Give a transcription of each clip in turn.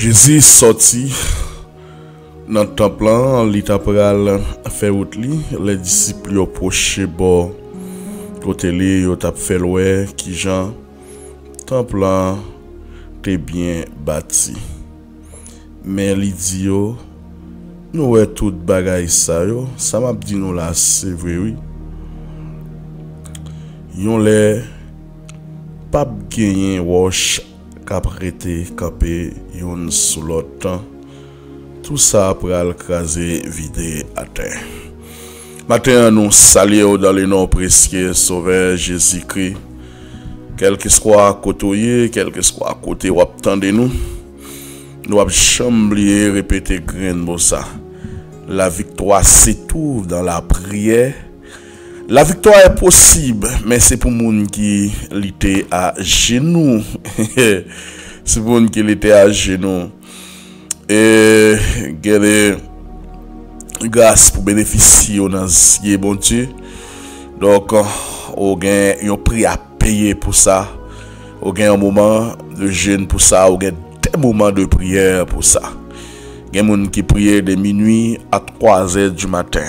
Jésus sorti dans le temple, il t'a fait route les disciples ont approché bord côté li, ils t'a fait loin qui Jean temple t'es bien bâti. Mais il dit yo nous est tout bagaille ça yo, ça m'a dit nous là c'est vrai oui. Yon les pas gagner wash qu'a prêté camper yon sous l'autre. Tout ça après le craser vidé à terre. Matin nous saluons dans le nom précieux sauveur Jésus-Christ. Quel que soit côté, quel que soit côté ou attendez nous. Nous avons chamblier répéter grain ça. La victoire se trouve dans la prière. La victoire est possible, mais c'est pour moun qui était à genoux. C'est pour moun qui était à genoux. Et gagner grâce pour bénéficier dans ce bon Dieu. Donc, on gagne un prix à payer pour ça. On gagne un moment de jeûne pour ça. On gagne des moments de prière pour ça. Il y a des gens qui prient de minuit à 3h du matin.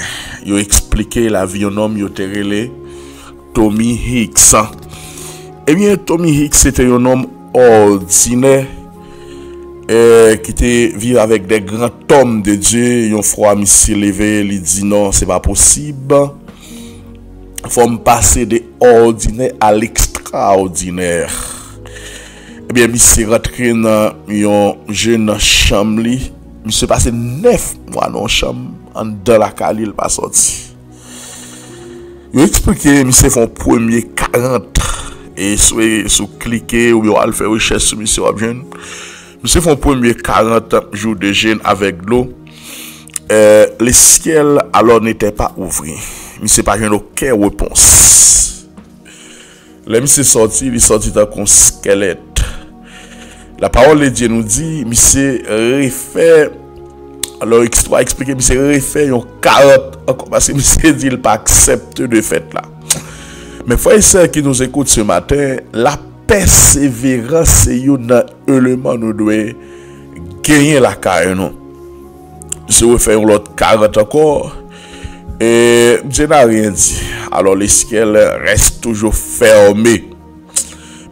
Ils ont expliqué la vie d'un homme, ils ont relé Tommy Hicks. Eh bien, Tommy Hicks c'était un homme ordinaire qui était vivre avec des grands hommes de Dieu. Ils ont froid, il s'est levé, il dit non, c'est pas possible. Il faut me passer de ordinaire à l'extraordinaire. Eh bien, il s'est rentré dans une jeune chambre. Il s'est passé 9 mois dans la chambre, dans la cale, il n'est pas sorti. Il a expliqué, il s'est fait un premier 40. Et si cliquer ou il fait recherche sur monsieur Objeune, il s'est fait un premier 40 jours de jeûne avec l'eau. Le ciel alors n'était pas ouvert. Il ne s'est pas eu aucune réponse. Là, il est sorti dans un squelette. La parole de Dieu nous dit, monsieur refait, alors histoire expliquer, monsieur refait un 40 encore parce que monsieur dit il pas accepte de fait là. Mais frères et sœurs qui nous écoutent ce matin, la persévérance c'est un élément nous doit gagner la carrière non. Monsieur refait l'autre 40 encore et Dieu n'a rien dit. Alors les ciels restent toujours fermés.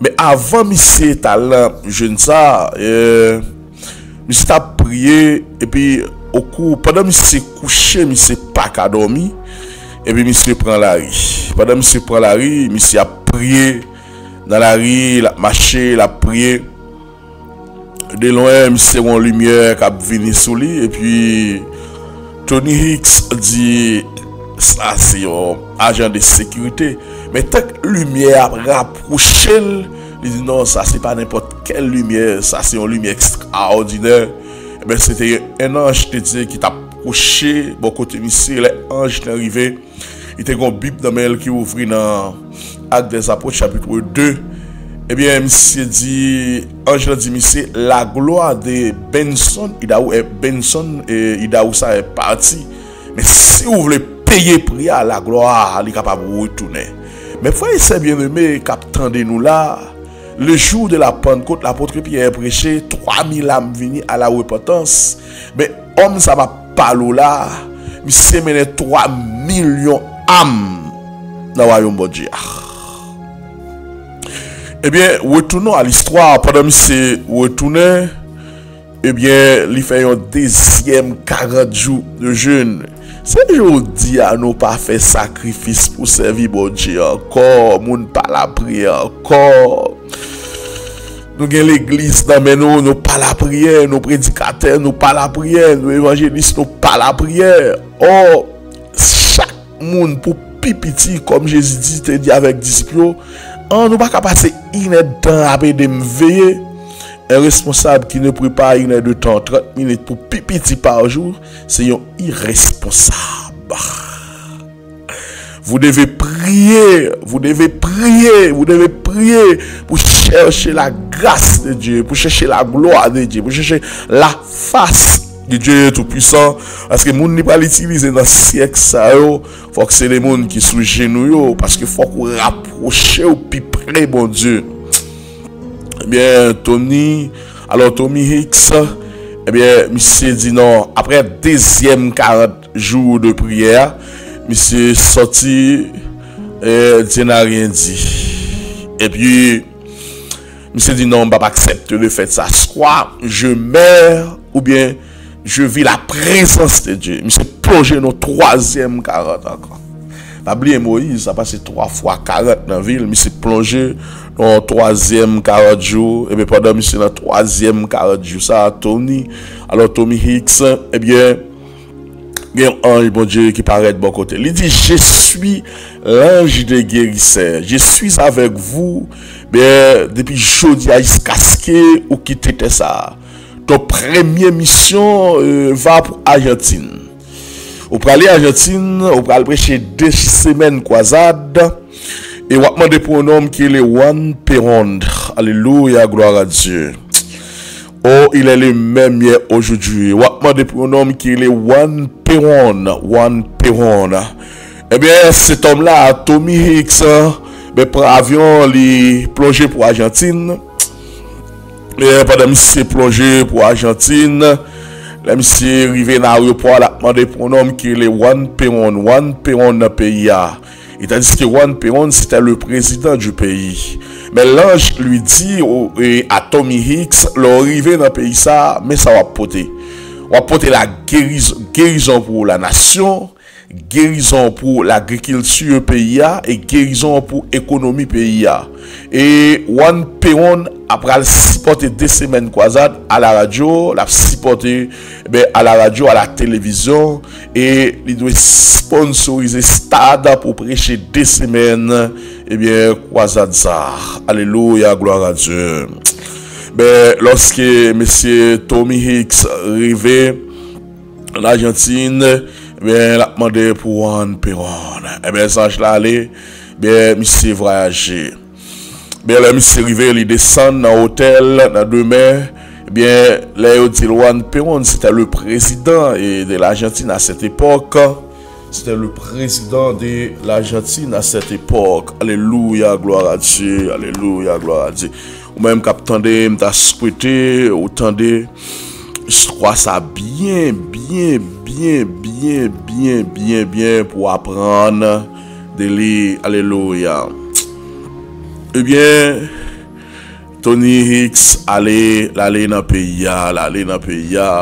Mais avant monsieur talent jeune ça monsieur t'a prié et puis au cours pendant monsieur couché monsieur pas qu'à dormir et puis monsieur prend la rue. Pendant monsieur prend la rue, monsieur a prié dans la rue, il a marché, il a prié. De loin monsieur une lumière qui a venu sur lui et puis Tony Hicks dit ça c'est un agent de sécurité. Mais tant que la lumière a rapproché, il dit non, ça c'est pas n'importe quelle lumière, ça c'est une lumière extraordinaire. Et bien c'était un ange qui t'a approché, bon côté monsieur, l'ange est arrivé, il était une Bible dans elle qui ouvrit dans Actes des Apôtres chapitre 2. Et bien monsieur dit, ange dit monsieur, la gloire de Benson, Idaou ça est parti. Mais si vous voulez payer prix à la gloire, il est capable de retourner. Mais frère, c'est bien aimé, qu'attendez nous là, le jour de la Pentecôte, l'apôtre Pierre prêché, 3000 âmes venues à la repentance. Mais homme, ça va pas là, il s'est mené 3 millions d'âmes dans le royaume de Dieu. Eh bien, retournons à l'histoire. Pendant que c'est retourné, eh bien, il fait un deuxième 40 jours de jeûne. C'est aujourd'hui à nous pas faire sacrifice pour servir bon Dieu encore, moun pas la prière encore. Nous avons l'église dans nous pas la prière, nos prédicateurs nous pas la prière, nos évangélistes nous pas la prière. Oh, chaque monde pour pipiti comme Jésus dit, te dit avec disciples, nous pas capable passer une heure de temps après de me veiller. Un responsable qui ne prie pas une heure de temps, 30 minutes pour pipiti par jour, c'est un irresponsable. Vous devez prier, vous devez prier, vous devez prier pour chercher la grâce de Dieu, pour chercher la gloire de Dieu, pour chercher la face de Dieu Tout-Puissant. Parce que les gens ne pas l'utiliser dans ce siècle, il faut que c'est les gens qui sont genoux, parce qu'il faut qu'on rapproche au plus près, bon Dieu. Eh bien, Tommy Hicks, eh bien, monsieur dit non, après deuxième 40 jours de prière, monsieur sorti, Dieu n'a rien dit. Et puis, monsieur dit non, je ne vais pas accepter le fait de ça. Soit je meurs, ou bien je vis la présence de Dieu. Monsieur plongé dans le troisième 40 encore. Pas oublier Moïse, ça a passé 3 fois 40 dans la ville, monsieur plongé dans le troisième 40 jours. Et bien pendant monsieur dans le troisième 40 jours, ça Tony. Alors Tommy Hicks, eh bien, il y a un ange, bon Dieu, qui paraît de bon côté. Il dit, je suis l'ange de guérisseur. Je suis avec vous. Mais depuis jeudi jusqu'à ce que vous quittez ça. Ton première mission va pour Argentine. Vous allez à Argentine, vous allez prêcher 2 semaines croisade. Et vous demandez pour un homme qui est le Juan Perón. Alléluia, gloire à Dieu. Oh, il est le même hier aujourd'hui. Vous demandez pour un homme qui est le Juan Perón. Juan Perón. Eh bien, cet homme-là, Tommy Hicks, mais pour avion, il plongé pour Argentine. Et pendant que monsieur plongé pour Argentine, là, monsieur arrivé dans l'aéroport, il a demandé pour un homme qui est le Juan Perón. Juan Perón dans le pays. Et tandis que Juan Perón, c'était le président du pays. Mais l'ange lui dit à Tommy Hicks, l'arrivée dans le pays, ça, mais ça va porter. On va porter la guérison pour la nation, guérison pour l'agriculture pays et guérison pour l'économie pays. Et Juan Perón après supporter 2 semaines croisade à la radio, l'a supporter à la radio, à la télévision et il doit sponsoriser stade pour prêcher 2 semaines croisade ça. Alléluia, gloire à Dieu. Lorsque monsieur Tommy Hicks arrivé en Argentine, il a demandé pour Juan Perón. Ça là allé, monsieur voyager. Le monsieur arrivé, il descend dans l'hôtel, dans demain. Là, il dit Juan Perón, c'était le président de l'Argentine à cette époque. C'était le président de l'Argentine à cette époque. Alléluia, gloire à Dieu. Alléluia, gloire à Dieu. Ou même quand tu as souhaité, ou tendez, je crois ça bien pour apprendre de lire. Alléluia. Eh bien, Tony Hicks allait dans le pays,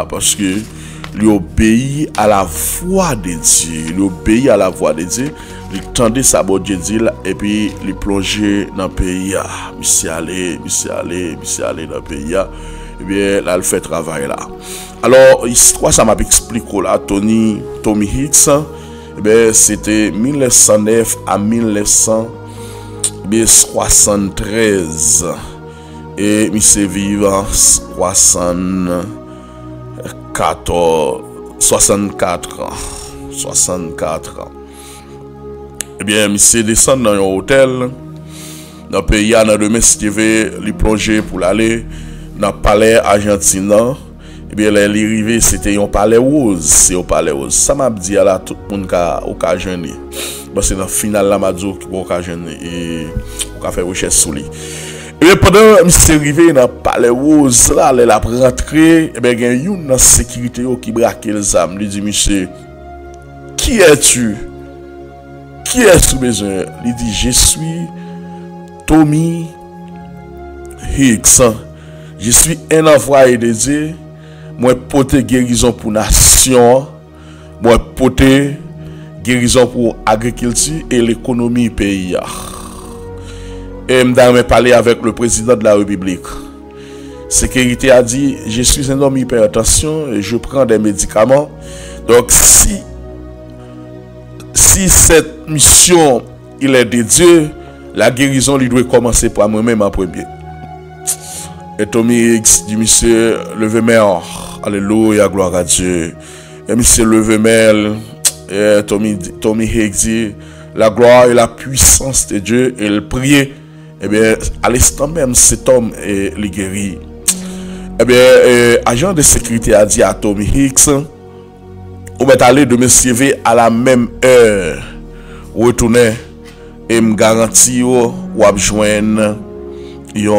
parce que il obéit à la voix de Dieu. Il obéit à la voix de Dieu. Il tendait sa bonne Dieu et puis il plongeait dans le pays. Monsieur allé dans le pays. Eh bien, là, il fait travail là. Alors, histoire, ça m'a expliqué là, Tommy Hicks. Eh bien, c'était 1909 à 1973. Et monsieur vivant 64 ans. Eh bien, monsieur descend dans un hôtel. Dans le pays, dans le demain, si tu veux, il plonger pour l'aller dans le palais argentin. Eh bien, l'arrivée, c'était un palais rose. C'est un palais rose. Ça m'a dit là, tout le monde a occasionné. Parce que dans le final, là, m'a dit qu'il a occasionné. Et on a fait recherche sur lui. Et bien, pendant que monsieur arrivé dans le palais rose, là, il a rentré. Eh bien, il y a une sécurité qui braque les âmes. Il dit, monsieur, qui es-tu? Qui est-ce besoin? Il dit, je suis Tommy Hicks. Je suis un envoyé de Dieu. Moi, porter guérison pour nation. Moi, porter guérison pour l'agriculture et l'économie pays. Et je parlé avec le président de la République. Sécurité a dit, je suis un homme hypertension et je prends des médicaments. Donc, si cette mission il est de Dieu, la guérison lui doit commencer par moi-même en premier. Et Tommy Hicks dit, monsieur, levez-moi. Alléluia, gloire à Dieu. Et monsieur, levez-moi. Et Tommy Hicks dit, la gloire et la puissance de Dieu. Et il priait. Eh bien, à l'instant même, cet homme est guéri. Eh bien, agent de sécurité a dit à Tommy Hicks, on va aller de me suivre à la même heure. Retourner et me garantir ou joindre une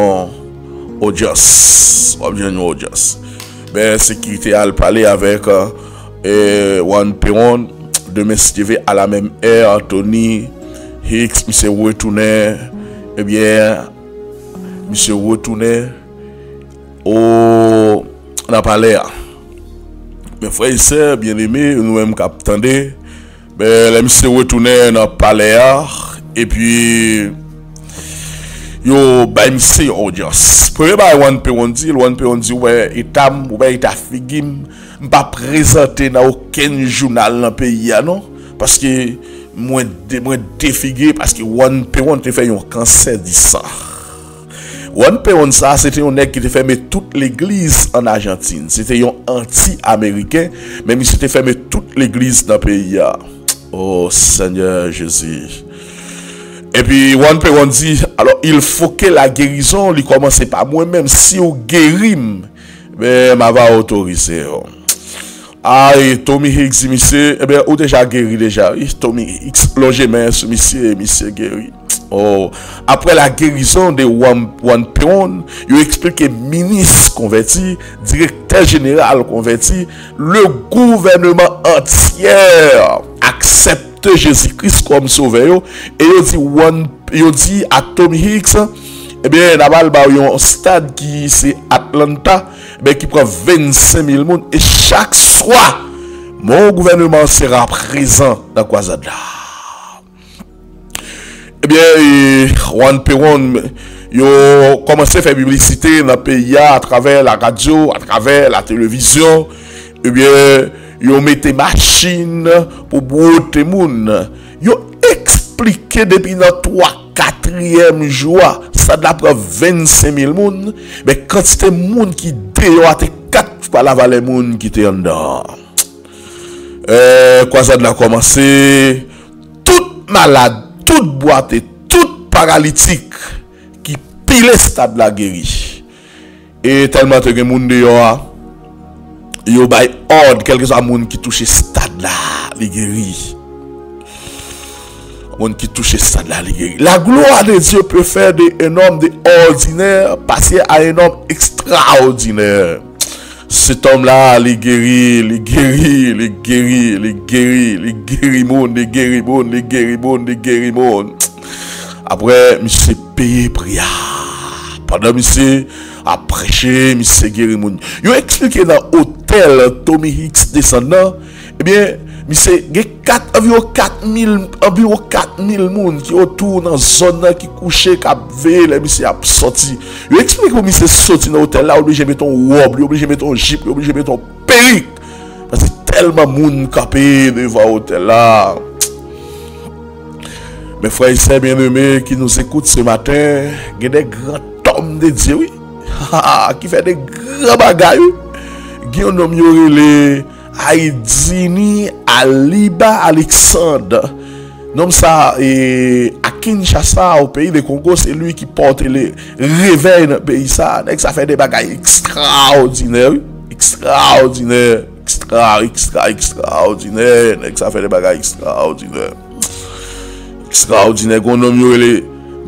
audience. ben sécurité a parlé avec Juan Perón de MSTV à la même heure. Tony Hicks, monsieur retourné, eh bien, monsieur retourné au dans palais. Mes frères et sœurs bien-aimés, nous-mêmes qui attendons, ben les monsieur retourné dans palais et puis yo ba monsieur audience. Premier ba Juan Perón dit ouais, il figim pas présenté dans aucun journal dans pays non parce que moi défigué parce que Juan Perón te fait un cancer du sang. Juan Perón ça c'était un nèg qui te fermé toute l'église en Argentine. C'était un anti-américain même il s'était fermé toute l'église dans le pays. Oh Seigneur Jésus. Et puis Juan Perón dit alors il faut que la guérison lui commence par moi-même si vous guérim mais m'a va autoriser. Ah, et Tommy Hicks, monsieur, eh bien, ou déjà guéri déjà. Tommy Hicks, logé main sur monsieur guéri. Oh, après la guérison de Juan Perón, il explique que ministre converti, directeur général converti, le gouvernement entier accepte Jésus-Christ comme sauveur. Et il dit à Tommy Hicks, eh bien, là-bas, il y a un stade qui c'est Atlanta, eh qui prend 25 000 personnes. Et chaque soir, mon gouvernement sera présent dans Croisade. Eh bien, Juan Perón, il a commencé à faire publicité dans le pays à travers la radio, à travers la télévision. Eh bien, il a mis des machines pour boire des gens. Il a expliqué depuis dans 4e jour, ça d'après 25 000 personnes, mais quand c'était des gens qui dehors, 4 fois la vallée moun qui était en dedans. Quoi ça a commencé, tout malade, tout boité, tout paralytique qui pile stade la guéri. Et tellement que les gens dehors, yo bay ordre quelque soit moun qui touche stade là, les guéri. Moun qui touche stade là, les guéri. La gloire de Dieu peut faire un homme de ordinaire passer à un homme extraordinaire. Cet homme-là, les guérit, monde. Après, monsieur payé prière. Pendant monsieur a prêché, monsieur guéri monde. Il a expliqué dans l'hôtel Tommy Hicks descendant, eh bien, monsieur, il y a environ 4000 personnes qui autour dans la zone qui couchent, qui veillent, monsieur a sorti. Il a expliqué comment monsieur sorti dans l'hôtel là, obligé de mettre ton robe, obligé de mettre ton jeep, obligé de mettre ton perruque. Parce que tellement de monde capé devant l'hôtel là. Mes frères et sœurs bien-aimés qui nous écoutent ce matin, il y a des grands hommes de Dieu, oui, qui fait des grands bagailles. Il y a un homme qui Aïdini Aliba Alexandre. Nom ça à Kinshasa au pays de Congo, c'est lui qui porte les réveils dans le pays ça. Ça fait des bagailles extraordinaires, extraordinaire. Ça fait des bagailles extraordinaires. Extraordinaire. Qu'on nomme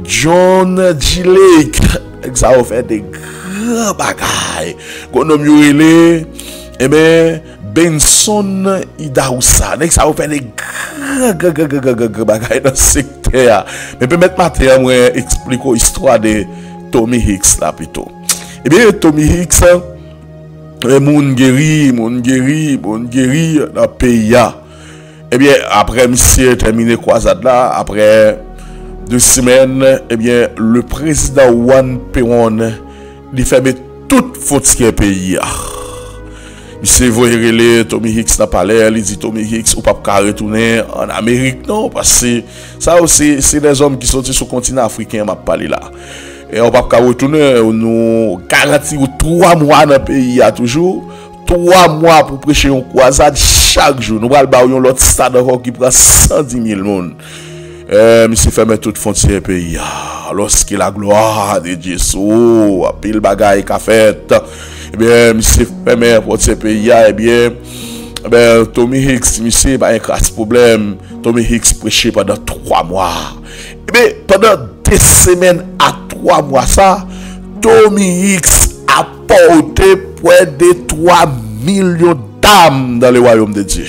John G. Lake. Ça fait des grands bagailles. Qu'on nomme eh bien Benson Idaoussa, ça va faire des grands bagailles dans le secteur. Mais peut-être maintenant, moi expliquer l'histoire de Tommy Hicks là plutôt. Eh bien, Tommy Hicks, moun guéri dans le pays. Eh bien, après monsieur terminé croisade là, après 2 semaines, eh bien, le président Juan Perón, il ferme toute faute qui est pays. Monsieur voyez Tommy Hicks n'a pas l'air, il dit Tommy Hicks ou pas retourner en Amérique non parce que ça aussi c'est des hommes qui sont sur le continent africain m'a parlé là. Et on pas retourner nous garantit 3 mois dans le pays a toujours 3 mois pour prêcher une croisade chaque jour. Nous allons ba un autre stade encore qui prend 110 000 monde. Monsieur ferme toute frontière pays. Lorsque la gloire de Dieu a pile bagaille qu'a fait. Eh bien, monsieur ferme pour ce pays, eh bien, Tommy Hicks, monsieur, pas un grave problème. Tommy Hicks prêchait pendant 3 mois. Eh bien, pendant 2 semaines à 3 mois, ça, Tommy Hicks a porté près de 3 millions d'âmes dans le royaume de Dieu.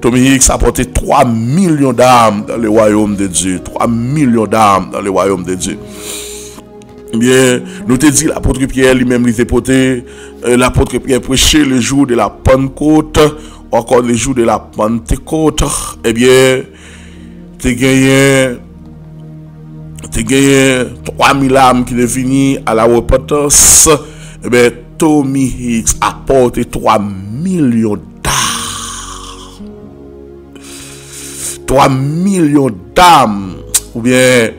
Tommy Hicks a apporté 3 millions d'âmes dans le royaume de Dieu. 3 millions d'âmes dans le royaume de Dieu. Bien, nous te dit l'apôtre Pierre lui-même, il était porté, l'apôtre Pierre prêchait le jour de la Pentecôte, encore le jour de la Pentecôte. Eh bien, tu gagné 3000 âmes qui deviennent à la repentance. Eh bien, Tommy Hicks a apporté 3 millions d'âmes. 3 millions d'âmes, ou bien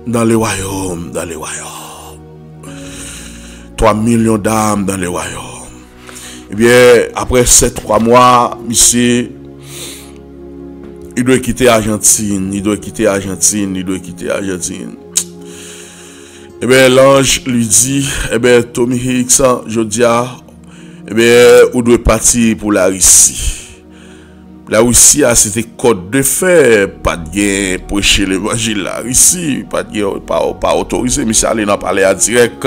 dans le royaume, 3 millions d'âmes dans le royaume. Eh bien, après ces 3 mois, monsieur, il doit quitter Argentine. Eh bien, l'ange lui dit, eh bien, Tommy Hicks, je dis, eh bien, on doit partir pour la Russie. La Russie a c'était code de fer, pas de gain prêcher l'évangile la Russie, pas autorisé, monsieur aller dans parler à direct.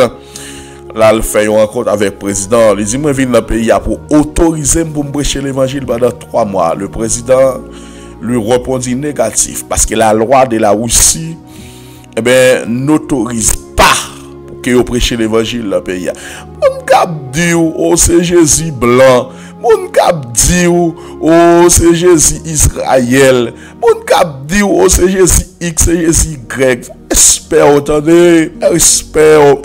Là, il fait une rencontre avec le président. Il dit, moi, je viens dans le pays pour autoriser pour me prêcher l'évangile pendant 3 mois. Le président lui répondit négatif parce que la loi de la Russie, eh ben, n'autorise pas que vous prêchiez l'évangile dans le pays. Mon cap dit, oh, c'est Jésus blanc. Mon cap dit, oh, c'est Jésus Israël. Mon cap dit, oh, c'est Jésus X, c'est Jésus Y. Espère, attendez, espère.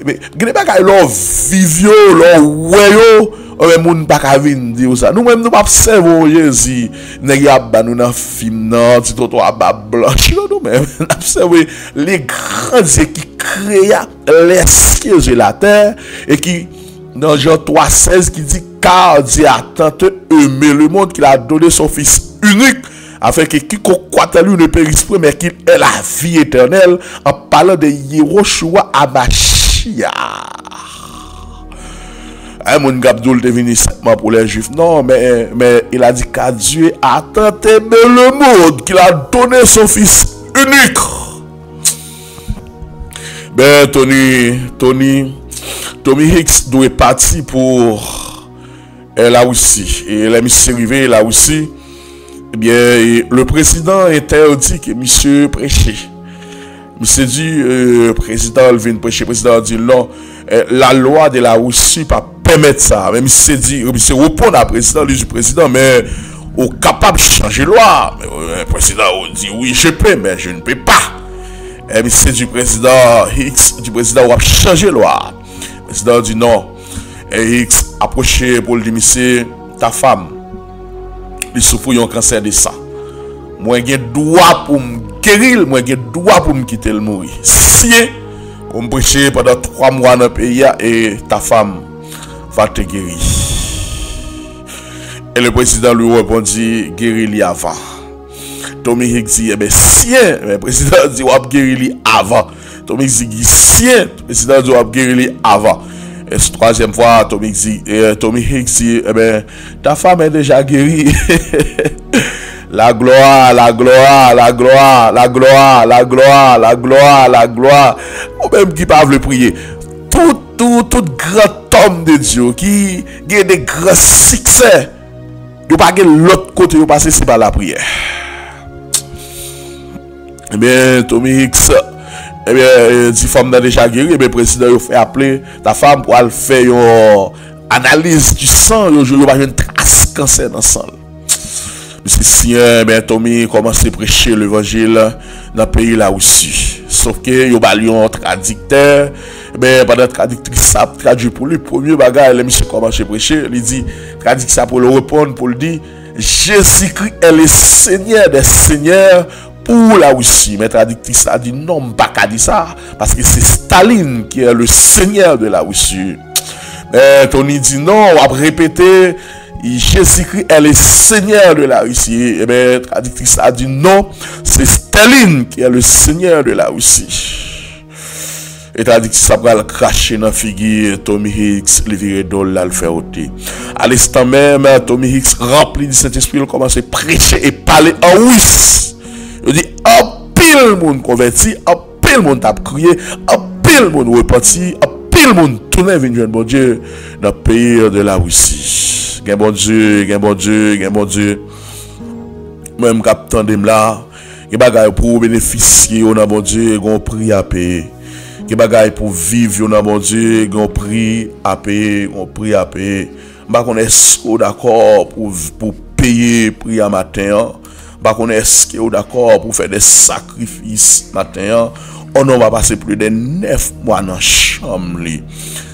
Mais, vous n'avez pas l'on vivio, l'on weyo, on moun pas qu'à venir dire ça. Nous-mêmes, nous pas observer Jésus. Nous avons dans film, non, petit toto à bas blanche. Nous-mêmes, nous observons les grands dieux qui créent les cieux et la terre et qui, dans Jean 3,16, qui dit, car Dieu a tant aimé le monde qu'il a donné son Fils unique, afin que quiconque croit en lui ne périsse pas, mais qu'il ait la vie éternelle, en parlant de Yehoshua Amashia. Mon Gabdoul est venu simplement pour les Juifs. Non, mais il a dit qu'à Dieu a tant aimé le monde qu'il a donné son Fils unique. Ben, Tommy Hicks doit partir pour la Russie. Et la mission arrivée là aussi. Eh bien, le président interdit que monsieur prêcher. Monsieur dit, le président vient prêcher. Le président dit non, la loi de la Russie pas permettre ça. Mais monsieur dit, monsieur répond à président, lui du président, mais au capable de changer loi. Mais le président dit oui, je peux, mais je ne peux pas. Et monsieur du président Hicks, du président va changer loi. Le président dit non. Et Hicks approché pour lui dire, monsieur, ta femme, il souffre d'un cancer de sang. Moi, j'ai droit pour me guérir, moi, j'ai droit pour me quitter le mourir. Si on prêche pendant 3 mois dans le pays et ta femme va te guérir. Et le président lui répondit, guérir avant. Tommy Hicks dit, eh bien, si, le président dit, on va guérir avant. Tommy Hicks dit, si, le président dit, on va guérir avant. Et cette 3e fois, Tommy Hicks dit, eh bien, ta femme est déjà guérie. La gloire. Ou même qui peuvent le prier. Tout grand homme de Dieu qui a des grands succès. Il n'y a pas l'autre côté, il passe par la prière. Eh bien, Tommy Hicks, eh bien, si femme n'a déjà guéri, eh bien, le président il fait appeler ta femme pour aller faire une analyse du sang, il va une trace cancer dans le sang. Monsieur Sien, ben Tommy commence à prêcher l'évangile dans le pays là aussi. Sauf que il y a un traducteur, ben pendant traductrice ça traduit pour lui premier bagage, le monsieur commence à prêcher, il dit traduit ça pour le répondre pour le dire Jésus-Christ est le Seigneur des seigneurs pour la Russie. Mais traductrice a dit non, pas qu'à dire ça parce que c'est Staline qui est le Seigneur de la Russie. Mais Tony dit non, on va répéter Jésus-Christ est le Seigneur de la Russie. Et bien, traductrice a dit non, c'est Staline qui est le Seigneur de la Russie. Et traductrice a pris le cracher dans la figure Tommy Hicks, le viré d'ol, le faire ôter. À l'instant même, Tommy Hicks, rempli du Saint-Esprit, il commence à prêcher et parler en russe. Il dit, un pile monde converti, un pile monde a crié, un pile monde repenti, un pile monde tourner venir bon Dieu dans le pays de la Russie. Gen bon Dieu, gen bon Dieu, gen bon Dieu. Même capitaine dem là, gen bagay pour bénéficier on bon Dieu, gon prix à payer. Gen bagay pour vivre on bon Dieu, gon prix à payer, gon prix à payer. Ba qu'on est d'accord pour payer prix à matin. Ba qu'on est d'accord pour faire des sacrifices matin. On va passer plus de 9 mois dans la chambre.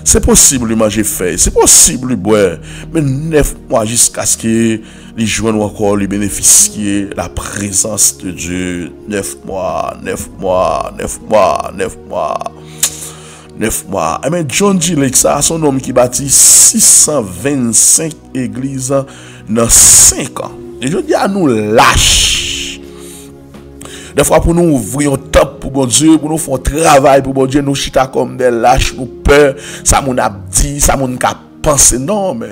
C'est possible de manger fait, c'est possible de boire, mais 9 mois jusqu'à ce que les joignent encore les bénéficier la présence de Dieu. 9 mois, 9 mois, 9 mois, 9 mois. 9 mois. Et bien, John G. Lake, ça, son homme qui bâtit 625 églises dans 5 ans. Et je dis à nous lâche. Des fois, pour nous ouvrir un temple pour bon Dieu, pour nous faire un travail pour bon Dieu, nous chita comme des lâches, nous peur, ça moun a dit, ça moun ka penser, non, mais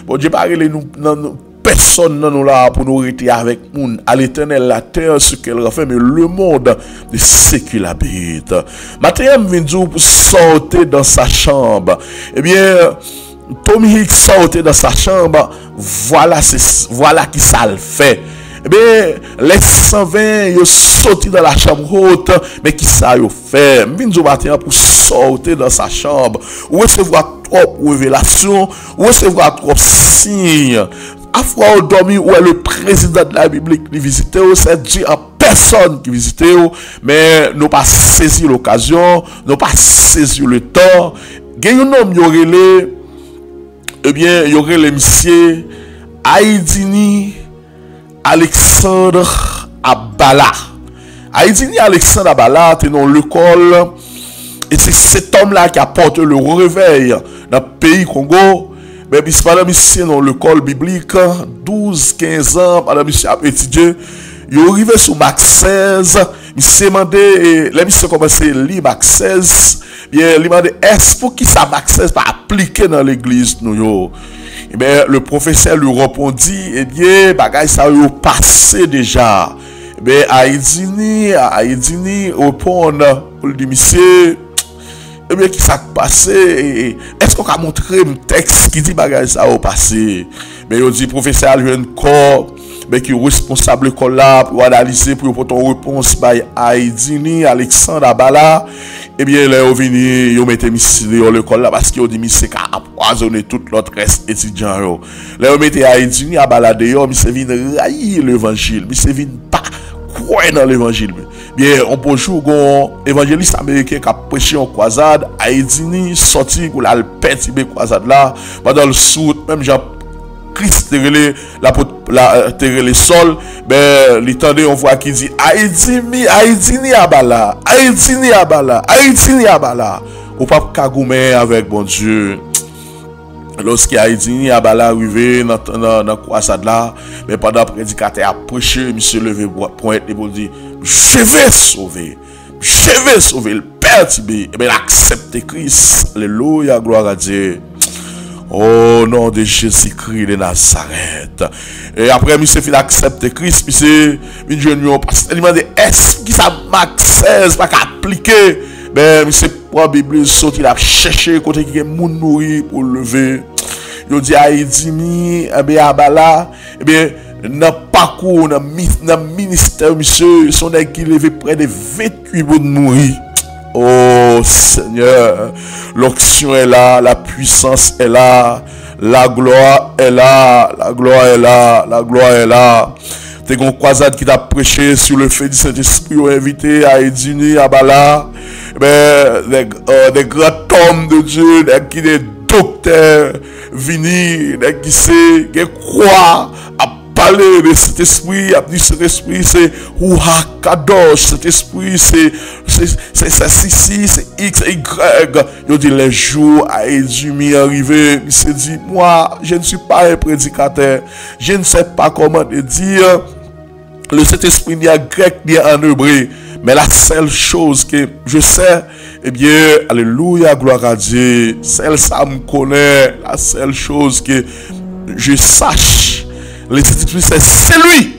bon Dieu, parle nous, personne non là pour nous rester avec nous. À l'éternel, la terre, ce qu'elle refait, mais le monde de ce qu'il habite. Matin, Vinzou pour sortir dans sa chambre. Eh bien, Tommy Hicks sortait dans sa chambre. Voilà qui ça le fait. Eh bien, les 120, ils sortent dans la chambre haute, mais qui ça y fait? Vinzou matin pour sortir dans sa chambre. Ou recevoir trop révélation, ou recevoir trop signes. À fois au dormi où est le président de la Bible qui visite, c'est Dieu en personne qui visite, mais nous pas saisi l'occasion, nous pas saisi le temps. Il y a un homme, il y aurait les messieurs Aïdini Alexandre Abala. Aïdini Alexandre Abala, c'est dans l'école, et c'est cet homme-là qui apporte le réveil dans le pays Congo. Mais pendant monsieur dans l'école biblique, 12-15 ans, pendant monsieur a étudié, il est arrivé sur Mac 16, monsieur demandé, les monsieur commencé à lire Mac 16, bien, il demandé, est-ce pour qui ça Mac 16 pas appliqué dans l'église, nous, et bien, le professeur lui répondit, eh bien, bagay ça y passé déjà. Eh bien, Aïdini, répond, pour le monsieur, eh bien, qui s'est passé? Est-ce qu'on a montré un texte qui dit bagage ça au passé? Mais il dit, professeur, il y a un corps, mais qui est responsable de là pour analyser, pour apporter une réponse par Aïdini, Alexandre Abala. Eh bien, il est venu, il mettait missile dans l'école là, parce qu'il a dit, c'est qu'à empoisonner tout l'autre reste étudiant. Là, il mettait Aïdini Abala dehors, il s'est venu railler l'évangile, il s'est venu pas croire dans l'évangile. Bien, on peut jouer un évangéliste américain qui a prêché en croisade, Aïdini sorti pour la pète de croisade là, pendant le sud, même Jean-Christ le sol, ben, l'étendue, on voit qui dit Aïdini Abala, Aïdini Abala, Aïdini Abala. Ou pas Kagoumé avec bon Dieu. Lorsque Aïdini Abala arrivé dans la croisade là, mais pendant le prédicateur a prêché, monsieur levé pointe et pour dire, je vais sauver le Père Tibé. Et bien, il accepte Christ. Alléluia, gloire à Dieu. Oh, nom de Jésus-Christ de Nazareth. Et après, monsieur fait accepter Christ, monsieur, il m'a dit, est-ce que ça Mac 16 pas appliquer? Ben, monsieur, pour la Bible, il a cherché côté qui est moun nourri pour lever. Il dit, Aïdini, Abala, eh bien, dans le parcours, dans le ministère, monsieur, son qui levé près de 28 bons de mourir. Oh Seigneur, l'onction est là, la puissance est là, la gloire est là, la gloire est là, la gloire est là. T'es une croisade qui t'a prêché sur le fait du Saint-Esprit, ou invité à Aïdini, Abala, des grands hommes de Dieu, qui des docteurs, venir, qui sait, qui croient, à parler de cet esprit, à dire cet esprit, c'est Ouha Kadosh, cet esprit, c'est X et Y. Il dit les jours à Aïdini arrivé, il s'est dit, moi, je ne suis pas un prédicateur, je ne sais pas comment te dire, le Saint-Esprit ni en grec ni en hébreu, mais la seule chose que je sais, eh bien, alléluia, gloire à Dieu, celle ça me connaît, la seule chose que je sache, le Saint-Esprit c'est celui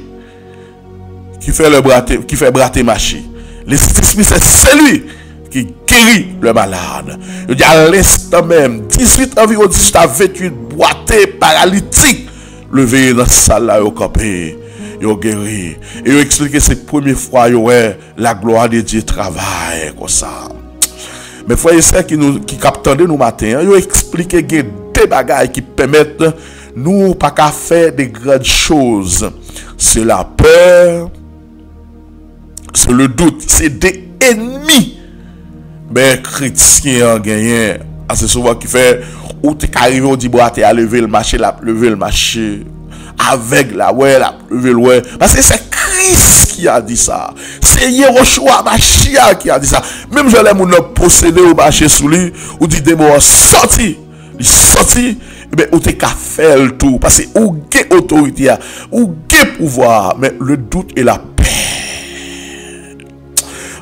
qui fait brater marcher. Le Saint-Esprit c'est celui qui guérit le malade. Il dit à l'instant même, 18 environ 18 à 28 boité paralytique, levé dans la salle là, au campé, il guéri. Et il explique que c'est la première fois que la gloire de Dieu travaille comme ça. Mais frères et sœurs qui captent nous matin, ils expliquent qu'il y a des bagages qui permettent nous pas qu'à faire des grandes choses. C'est la peur, c'est le doute, c'est des ennemis. Mais chrétien gagné assez souvent qui fait ou t'es arrivé au dit bon t'es à lever le marché avec la lever le ouais parce que c'est Christ qui a dit ça, c'est Yehoshua Mashiach qui a dit ça. Même je l'ai mon possédé au marché sous lui ou dit démon sorti mais ou t'es qu'à faire le tout parce que ou gain autorité ou gain pouvoir, mais le doute et la paix.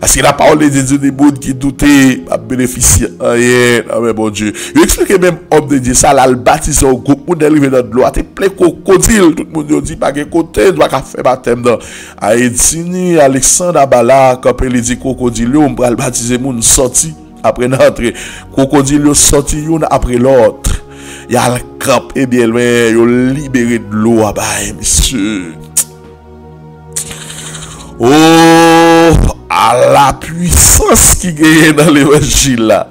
Parce que la parole de Dieu des bons qui doutaient à bénéficier rien, mais bon Dieu. Il explique même homme de Dieu ça, là, le baptise au groupe, on est arrivé dans l'eau, t'es plein crocodile, tout le monde dit pas que côté, doit faire baptême dans Haïti, Alexandre Abala, quand il dit crocodile, on va le baptiser, mon sorti après notre crocodile sorti une après l'autre. Il y a le camp, et bien, il libéré de l'eau à bas, monsieur. Oh, à la puissance qui gagne dans l'évangile là.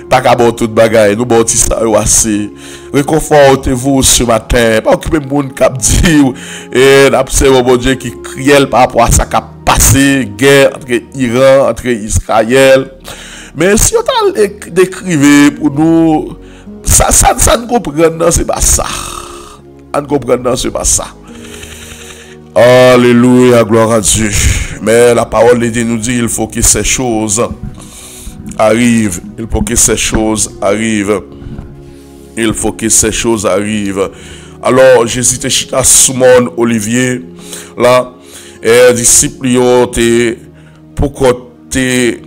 Pas qu'à bon tout bagaille, nous bon ça assez. Réconfortez-vous ce matin, pas occuper monde cap dire et d'observer bon Dieu qui criait par rapport à ça qui a passé guerre entre Iran, entre Israël. Mais si on t'a décrivé pour nous ça ne comprend c'est pas ça. On comprend c'est pas ça. Alléluia, gloire à Dieu. Mais la parole de Dieu nous dit il faut que ces choses arrivent. Il faut que ces choses arrivent. Il faut que ces choses arrivent. Alors, Jésus te chita Simon Olivier. Là, et disciples étaient pour côté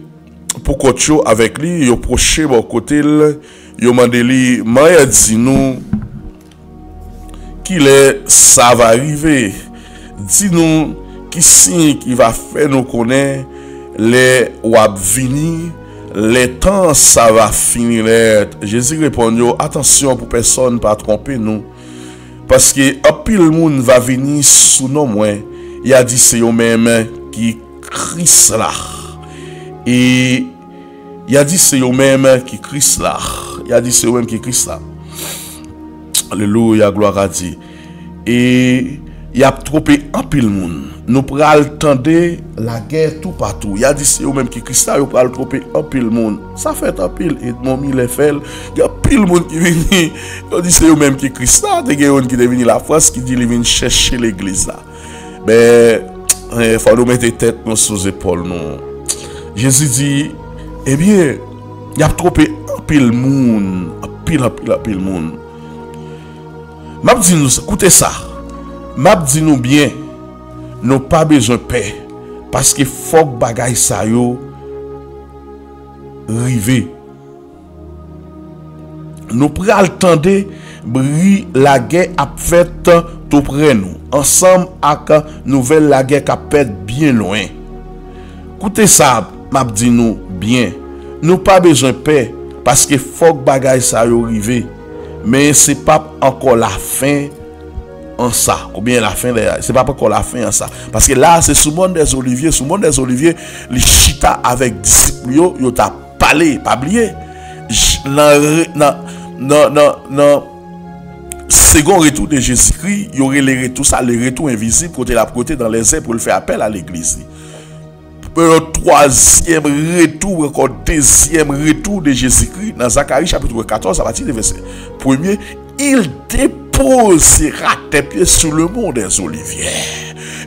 avec lui. Ils ont approché mon côté. Ils ont demandé lui, mais dis-nous qu'il est, ça va arriver. Dis-nous qui signe qui va faire nous connaître les wab vini, les temps ça va finir. Jésus répondit attention pour personne pas tromper nous parce que un pile monde va venir sous nos moins. Il a dit c'est eux même qui Christ là. Et il a dit c'est eux même qui Christ là. Il a dit c'est eux même qui Christ là. Alléluia, gloire à Dieu. Et il y a trompé un pile monde. Nous pral tendre la guerre tout partout. Il y a dit c'est eux même qui Christ là, ils pral tromper un pile monde. Ça fait un pile et mon mille fait. Il y a pile monde qui vient. Il dit c'est eux même qui Christ là, des gens qui devient la France qui dit ils viennent chercher l'église là. Mais il faut nous mettre tête nous sous épaules nous. Jésus dit eh bien, il y a trompé un pile monde, un pile monde. M'a dit nous écoutez ça. M'a dit nous bien, nous pas besoin de paix parce que faut que bagay sa yo rive. Nous pral tande bri la guerre a fait tout près nous ensemble avec nouvelle la guerre a fait bien loin. Écoutez ça, m'a dit nous bien, nous pas besoin de paix parce que faut que bagay sa yo rive. Mais c'est pas encore la fin en ça, ou bien la fin de c'est pas encore la fin en ça, parce que là c'est Simon des Oliviers, les chita avec disciples yo t'a parlé, pas oublier non second retour de Jésus-Christ, il y aurait les retours ça, les retours invisibles côté dans les airs pour le faire appel à l'église. Le troisième retour, encore deuxième retour de Jésus-Christ dans Zacharie chapitre 14 à partir du verset 1er, il déposera tes pieds sur le mont des Oliviers.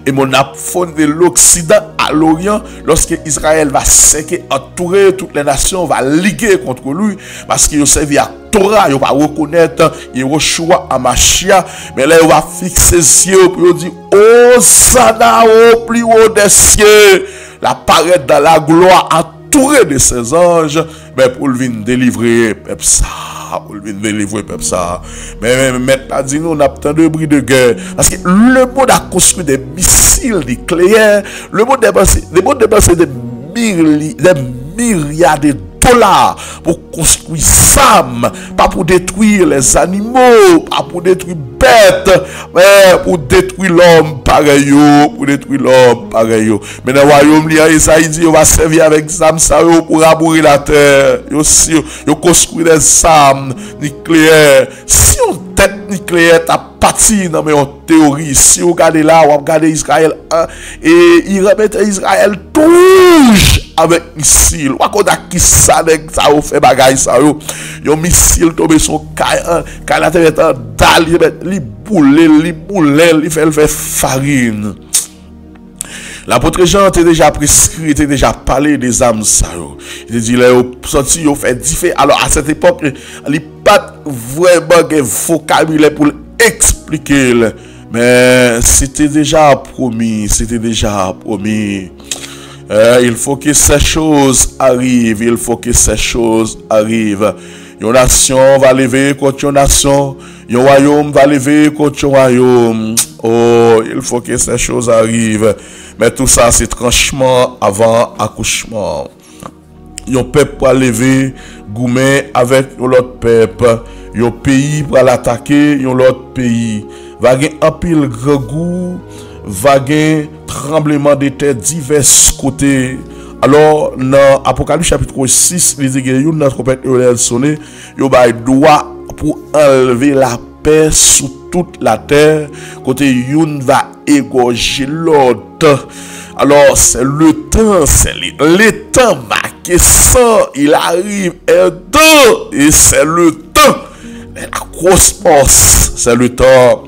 Et mon aphone de l'Occident à l'Orient, lorsque Israël va séquer, entourer toutes les nations, va liguer contre lui, parce qu'il a servi à Torah, il va reconnaître Yehoshua Mashiach, mais là il va fixer ses yeux pour dire Hosanna au plus haut des cieux, la paraître dans la gloire entouré de ses anges, mais pour le venir délivrer peuple ça. Pour le venir délivrer peuple ça. Mais maintenant, dis-nous, on a tant de bruit de guerre. Parce que le monde a construit des missiles nucléaires. Le monde a dépensé des milliards de dollars pour construire SAM, pas pour détruire les animaux, pas pour détruire bêtes, mais pour détruire l'homme pareil, pour détruire l'homme pareil. Mais dans le royaume, il dit, on va servir avec SAM pour rabourer la terre, ils construire des SAM nucléaires. Si on tête nucléaire t'a parti dans mes théories, si vous regardez là, vous regardez Israël 1 et il remet Israël touche avec missile. Ou qu'on a qui ça vous fait bagaille ça yo. Yo missile tomber son quand la terre est en dalle, li boule, il fait farine. L'apôtre Jean était déjà prescrit, était déjà parlé des âmes ça yo. Il dit là sorti yo fait différent. Alors à cette époque, il pas vraiment un vocabulaire pour expliquer, mais c'était déjà promis, il faut que ces choses arrivent, Une nation va lever contre une nation, un royaume va lever contre un royaume. Oh, il faut que ces choses arrivent. Mais tout ça, c'est tranchement avant accouchement. Un peuple va lever, goumer avec l'autre peuple. Un pays va l'attaquer, l'autre pays. Va gagner un pile grand goût, va gagner tremblement de terre divers côtés. Alors, dans Apocalypse chapitre 6, il dit que nous avons sonné, nous avons droit pour enlever la paix sur toute la terre. Côté Youn va égorger l'autre. Alors, c'est le temps, marqué ça, il arrive et c'est le temps. Mais la grosse force, c'est le temps.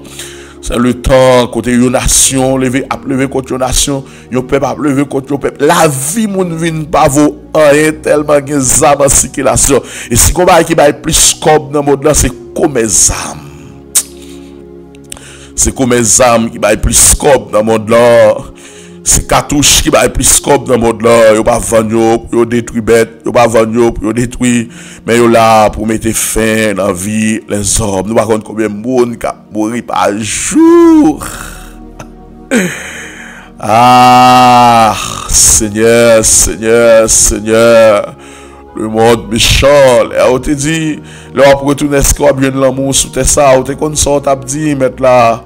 C'est le temps, côté une nation, lever contre une nation, un peuple a levé contre un peuple. La vie, moun vin pas vaut rien tellement qu'il y a des âmes en circulation. Et si on va qui va être plus comme dans le monde là, c'est comme les âmes. C'est comme les âmes qui va être plus comme dans le monde là. C'est cartouche qui va être plus comme dans le monde là. Yo pas vendre pour détruire bête, yo pas vendre pour détruire, mais yo là pour mettre fin dans la vie les hommes. Nous pas compte combien de monde qui mourir par jour. Ah, Seigneur. Le monde méchant. Là, on te dit, là, pour retourner escroc bien l'amour sous tes ça, on te consort, t'as dit, mettre là.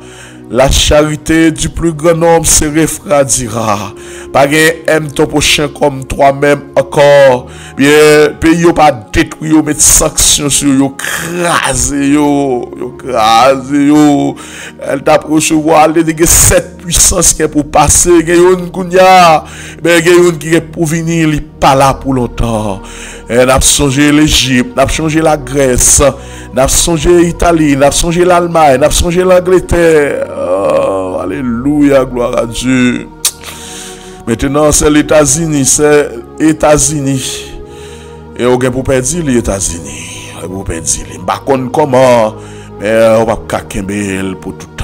La charité du plus grand nombre se refroidira. Pas aime ton prochain comme toi-même encore. Bien, pays yo pas détruit yo, mettre sanctions sur yo, craser yo. Elle t'a recevoir les 7 puissances qui est pour passer. Gayon kounya, ben gayon qui est pour venir, il pas là pour longtemps. N'a songé l'Égypte, n'a changé la Grèce, n'a songé l'Italie, n'a songé l'Allemagne, n'a songé l'Angleterre. Oh, alléluia, gloire à Dieu. Maintenant, c'est les États-Unis, Et on va pour perdre les États-Unis. On va perdre les. Par contre, comment, mais on va pas kembel pour tout le temps.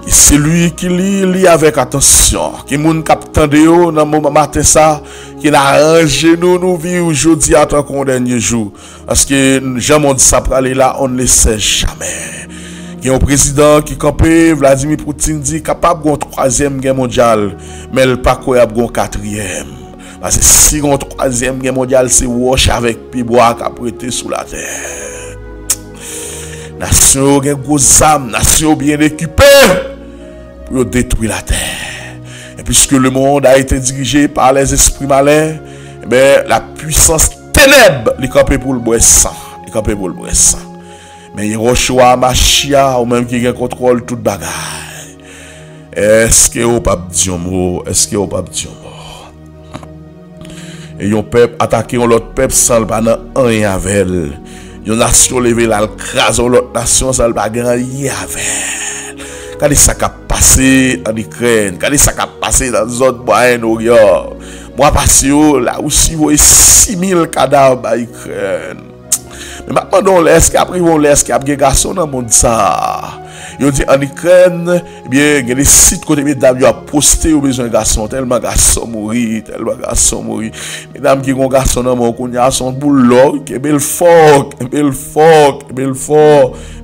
C'est lui qui lit avec attention. Qui moun captant de yo dans moment matin ça qui n'a arrangé nous vivre aujourd'hui en tant qu'on dernier jour. Parce que jamais dit ça pour aller là, on ne le sait jamais. Il y a un président qui campé, Vladimir Poutine dit capable de 3e guerre mondiale, mais il pas capable de 4e. Parce que si on 3e guerre mondiale, c'est wash avec pibois qui a prêté sous la terre. Nation gen gros âme, nation bien équipée pour détruire la terre. Et puisque le monde a été dirigé par les esprits malins, eh bien, la puissance ténèbre, les campé pour le bois sang. Mais Yehoshua, Machia, ou même qui contrôle toute bagaille. Est-ce que vous pas dire mot? Et yon peuple attaqué l'autre peuple sans pas rien avec. Yon nation levé la crase l'autre nation sans pas rien avec. Quand ça a passé en Ukraine, quand ça a passé dans les autres Moyen-Orient, moi passé là aussi vous 6000 cadavres en Ukraine. Mais maintenant est-ce qu'après vont laisser qu'il y a des garçons dans le monde ça. Ils dit en Ukraine, eh bien, il y a des sites côté mesdames, ils ont posté au besoin de garçons, tellement garçons mourir. Mesdames qui ont garçons dans mon cognac sont boulot, qui est belle fort.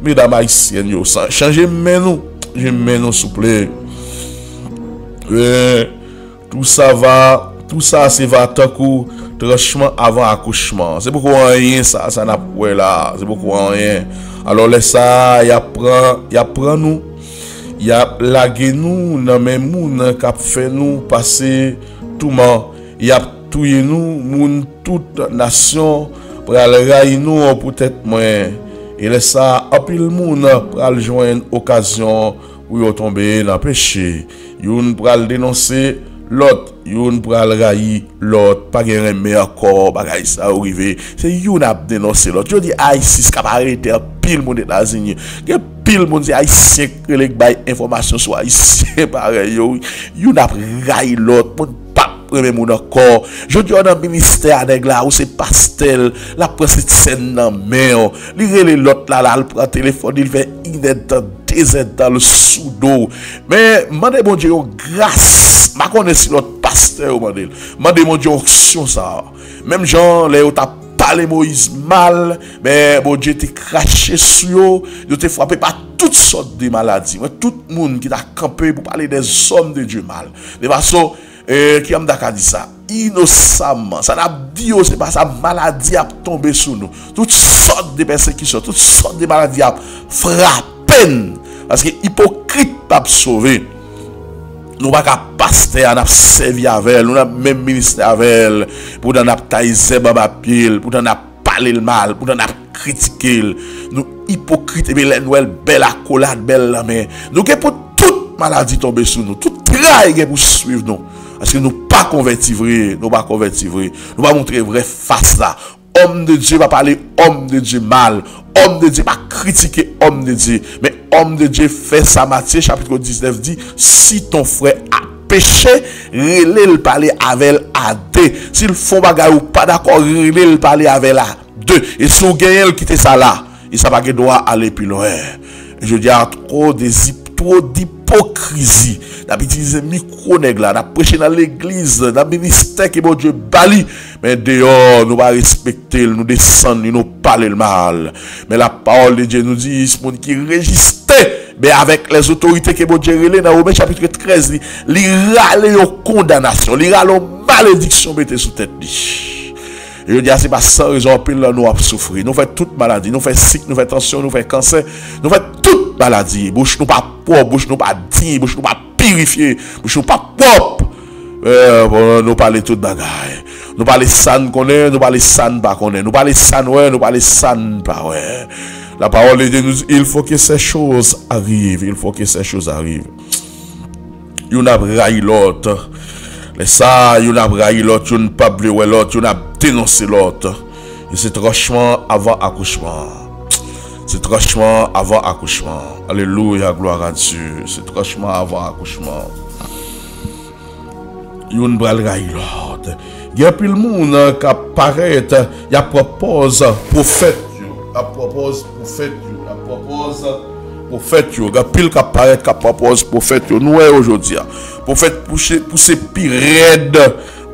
Mesdames haïtiennes, yo, changez nous, s'il vous plaît. Tout ça va Tout ça, c'est va tant coup tranchement avant accouchement. C'est beaucoup rien ça n'a pas là. C'est beaucoup rien. Alors laisse ça, y apprend nous. Y a lagué nous dans même moun qui fait nous passer tout moment. Y a touye nous moun toute nation pour aller railler nous peut-être moins. Et laisse ça, en pile moun pour aller joindre occasion où yo tomber dans péché. Youn pour aller dénoncer l'autre, youn pour aller railler l'autre, pas gen meilleur corps, bagay ça arrivé. C'est youn a dénoncer l'autre. Je dis ISIS qui a arrêté pile monde États-Unis. Gen pile monde haïtien que les bay information sur haïtien pareil yo. Youn a railler l'autre. Premier moun encore je dis dans ministère nèg là où c'est pastel la prend cette scène dans main li relé l'autre là il prend téléphone il fait dans désert dans le sous-dos mais mandé bon Dieu grâce ma connais si l'autre pasteur mandé mon Dieu onction ça même Jean là où t'a parlé Moïse mal mais bon Dieu t'a craché sur yo t'a frappé par toutes sortes de maladies tout le monde qui t'a campé pour parler des hommes de Dieu mal de façon qui a dit ça innocemment ça n'a dit c'est pas ça maladie a tombé sur nous toutes sortes de persécutions toutes sortes de maladies a frappé parce que hypocrite pas sauver nous pas qu'à pasteur n'a servi avec nous n'a même ministère avec pour dans n'a tailler baba pied pour dans n'a parler le mal pour dans n'a critiquer nous hypocrite et bien nous belle accolade belle la main nous pour toute maladie tomber sur nous tout travail pour suivre nous. Parce que nous pas convertis vrai, nous pas convertis vrai, nous pas montrer vrai face là. Homme de Dieu va parler homme de Dieu mal, homme de Dieu va critiquer homme de Dieu, mais homme de Dieu fait sa Matthieu chapitre 19 dit si ton frère a péché, relève le parler avec à deux. S'il font bagarre ou pas d'accord, relève le parler avec à deux. Et si vous gagnez quitter ça là, il ça pas que doit aller plus loin. Je dis à trop d'hypocrisie. N'a utilisé micro nèg là, n'a prêché dans l'église, dans ministère que bon Dieu bali, mais dehors nous va respecter, nous descendre, nous parler le mal. Mais la parole de Dieu nous dit ce monde qui résistait mais avec les autorités que bon Dieu relève dans Romains chapitre 13, li râle aux condamnations, li râle aux malédictions mettez sous tête li. Et je dis c'est pas sans raison pile là nous a souffrir. Nous fait toute maladie, nous fait sick, nous fait tension, nous fait cancer, nous fait toute maladie. Bouche nous pas propre, bouche nous pas digne, bouche nous pas purifié, bouche nous pas propre. Nous parler toute bagaille. Nous parler san connaît, nous parler san pas connaît. Nous parler san ouais, nous parler san pas ouais. La parole de Dieu nous dit il faut que ces choses arrivent, il faut que ces choses arrivent. Yon a braille l'autre. Mais ça, yon a braille l'autre, yon pas bleu l'autre, yon a dénoncé l'autre. Et c'est tranchement avant accouchement. C'est tranchement avant accouchement. Alléluia, gloire à Dieu. C'est tranchement avant accouchement. Yon bral braille l'autre. Il y a plus le monde qui apparaît, il propose prophète, il propose prophète, il propose prophète, il y a pile qui apparaît, qui propose prophète. Nous aujourd'hui, prophète pousser pire raide,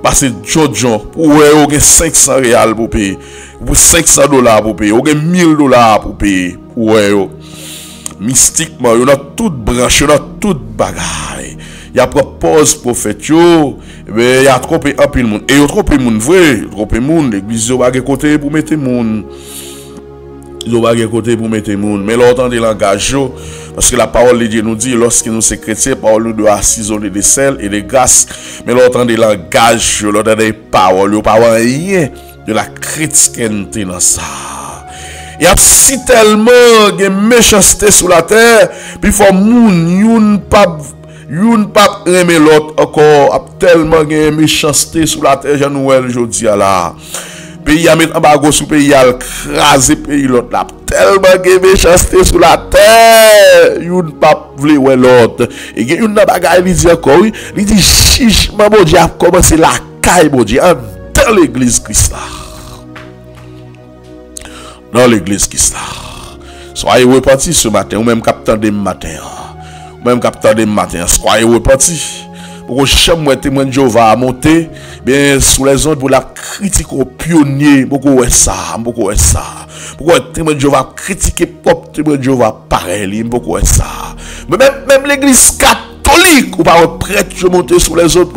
parce que Jojo, pour 500 réals pour payer, pour 500 dollars pour payer, 1000 dollars pour payer, mystiquement, il y a toute branche, il y a toute bagaille. Il y a propose prophète, mais il y a trompé un peu de monde. Et il y a trompé de monde, vrai, trompé de monde. L'église, il y a côté pour mettre monde. Il y a côté pour mettre monde. Mais l'autant de langage, parce que la parole de Dieu nous dit, lorsque nous sommes chrétiens, la parole nous doit assaisonner des sel et des grâces. Mais l'autant de langage, l'autant des paroles, il n'y a pas rien de la chrétienté dans ça. Il y a si tellement de méchanceté sur la terre, puis il faut moun yon pas aimer l'autre encore, tellement de méchanceté sur la terre, Jean-Noël aujourd'hui là. Pays a mettre en bas sur pays a craser pays l'autre là. Tellement de méchanceté sur la terre, yon pas vle ouais l'autre. Et yon nan bagay li dit encore, il dit jugement bon Dieu a commencé la caille bon Dieu dans l'église Christ là. Dans l'église Christ là. Soyez repentis ce matin ou même captant de matin. Même capteur de matin, soyez repartis. Pour que chaque témoin de Jéhovah a monté, bien sous les ondes pour la critique au pionnier, beaucoup ça. Pourquoi témoin de Jéhovah critiquer propre témoin de Jéhovah pareil, beaucoup ça. Mais même l'église catholique, ou pas prêtre monter sous les autres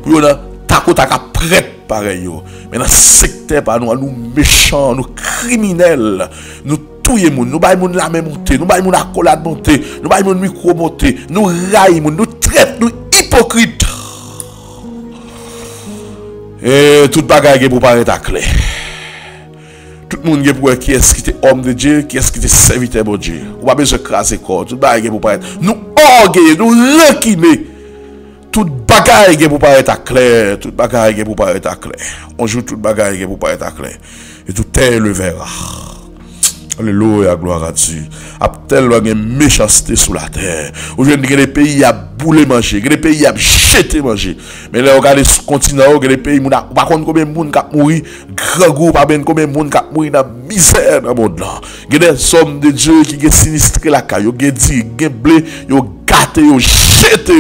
pour tako ta ka prête pareil yo. Mais dans secteur par nous méchants, nous criminels, nous touyer moun, nous bay moun la même monter, nous bay moun accolade monter, nous bay moun micro monter, nous raille moun, nous traite, nous hypocrite. Et toute bagaille pour paraître clair. Tout le monde pour qui est-ce qui est homme de Dieu, qui est-ce qui est serviteur de Dieu. On va besoin de craser corps, tout bagaille pour paraître. Nous orgueilleux, nous requiner. Tout bagaille pour paraître clair, tout bagaille pour paraître clair. On joue tout bagaille pour paraître clair. Et tout est le verra. Alléluia, gloire à Dieu. A tellement de méchanceté sur la terre. Aujourd'hui, les pays a boulé manger, les pays a jeté manger. Mais là, regardez ce continent, les pays, par contre, combien de monde qui mourir, grand groupe, combien de monde qui mourir dans la misère dans le monde là. Il y a des hommes de Dieu qui ont sinistré la caille, qui ont dit, qui ont blé, qui ont gâté, qui ont jeté.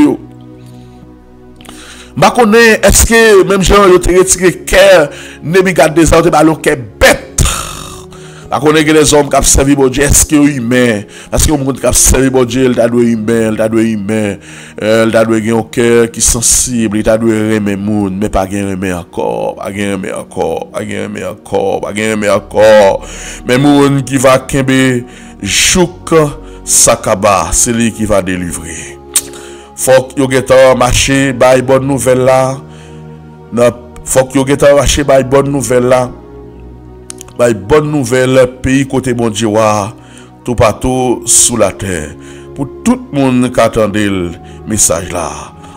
Je connais, est-ce que même gens ont retiré cœur, Nebukadnezar, ils ont cœur bête. Je connais que les hommes qui ont servi bon Dieu, est-ce qu'ils sont humains? Parce que les gens qui ont servi bon Dieu, ils doivent être humains, ils doivent être humains, ils doivent avoir un cœur qui est sensible, ils doivent aimer les gens, mais pas aimer encore, pas aimer encore, pas aimer encore, pas aimer encore. Mais les gens qui vont kembe Jouk Sakaba, c'est lui qui va délivrer. Faut que vous marché by bonne nouvelle là. Faut que vous marché by bonne nouvelle là. By bonne nouvelle pays côté bon Dieu tout partout sous la terre. Pour tout le monde qui attendait le message là.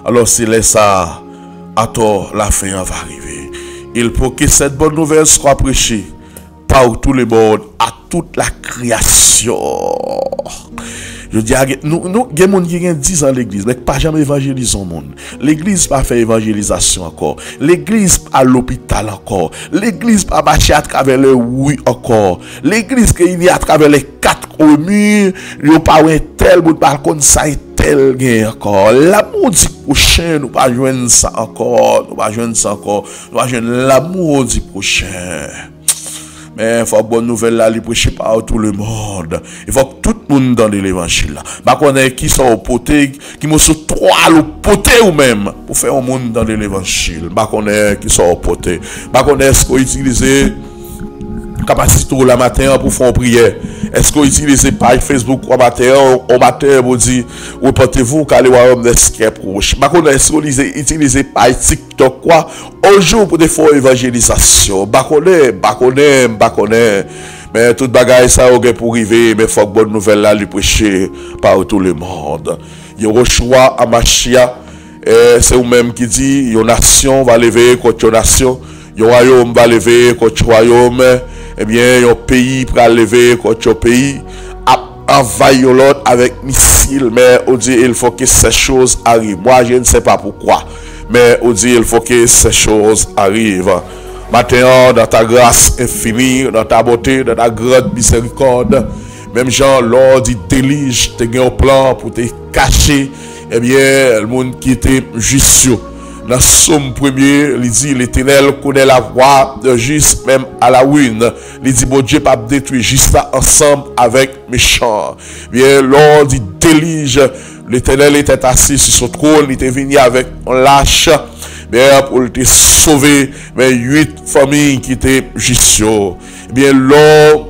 Alors c'est ça à tort la fin va arriver. Il faut que cette bonne nouvelle soit prêchée par tous les mondes à toute la création. Je dis, nous, il y a des gens qui ont 10 ans à l'église, mais pas jamais évangélisé au monde. L'église pas fait évangélisation encore. L'église à l'hôpital encore. L'église pas marché à travers le oui encore. L'église qui y a à travers les 4 murs, il n'y a pas un tel bout de balcon, ça est tel gain encore. L'amour du prochain, nous pas joindre ça encore. Nous pas joindre ça encore. Nous pas joindre l'amour du prochain. Mais il faut que bonne nouvelle là, il prêche par tout le monde. Il faut que tout le monde donne l'évangile là. Bah qu'on est qui sont au poté, qui me sont trois le poté ou même pour faire un monde dans l'évangile. Bah qu'on est qui sont au poté. Bah qu'on est ce qu'on utilise capacité la matin pour faire une prière. Est-ce qu'on utilise page Facebook au matin pour dire reportez-vous qu'allez voir des qui est proche. Bah qu'on est utiliser page TikTok quoi au jour pour des fois évangélisation. Bah qu'on est mais toute bagaille ça pour arriver mais faut que bonne nouvelle là lui prêcher par tout le monde. Yoshua Amashia c'est ou même qui dit une nation va lever contre une nation, un royaume va lever contre un royaume. Eh bien, un pays pour lever contre un pays, envahir l'autre avec missiles, mais on dit il faut que ces choses arrivent. Moi, je ne sais pas pourquoi, mais on dit il faut que ces choses arrivent. Maintenant, dans ta grâce infinie, dans ta beauté, dans ta grande miséricorde, même Jean, Lord, il délige, tu as un plan pour te cacher, eh bien, le monde qui était juste. Dans Somme 1er, il dit l'Éternel connaît la voie de juste même à la ruine. Il dit bon Dieu pas détruire juste là ensemble avec méchants. Bien Lord il délige, l'Éternel était assis sur son trône, il était venu avec un lâche. Bien pour te sauver, mais 8 familles qui étaient juste. Bien Lord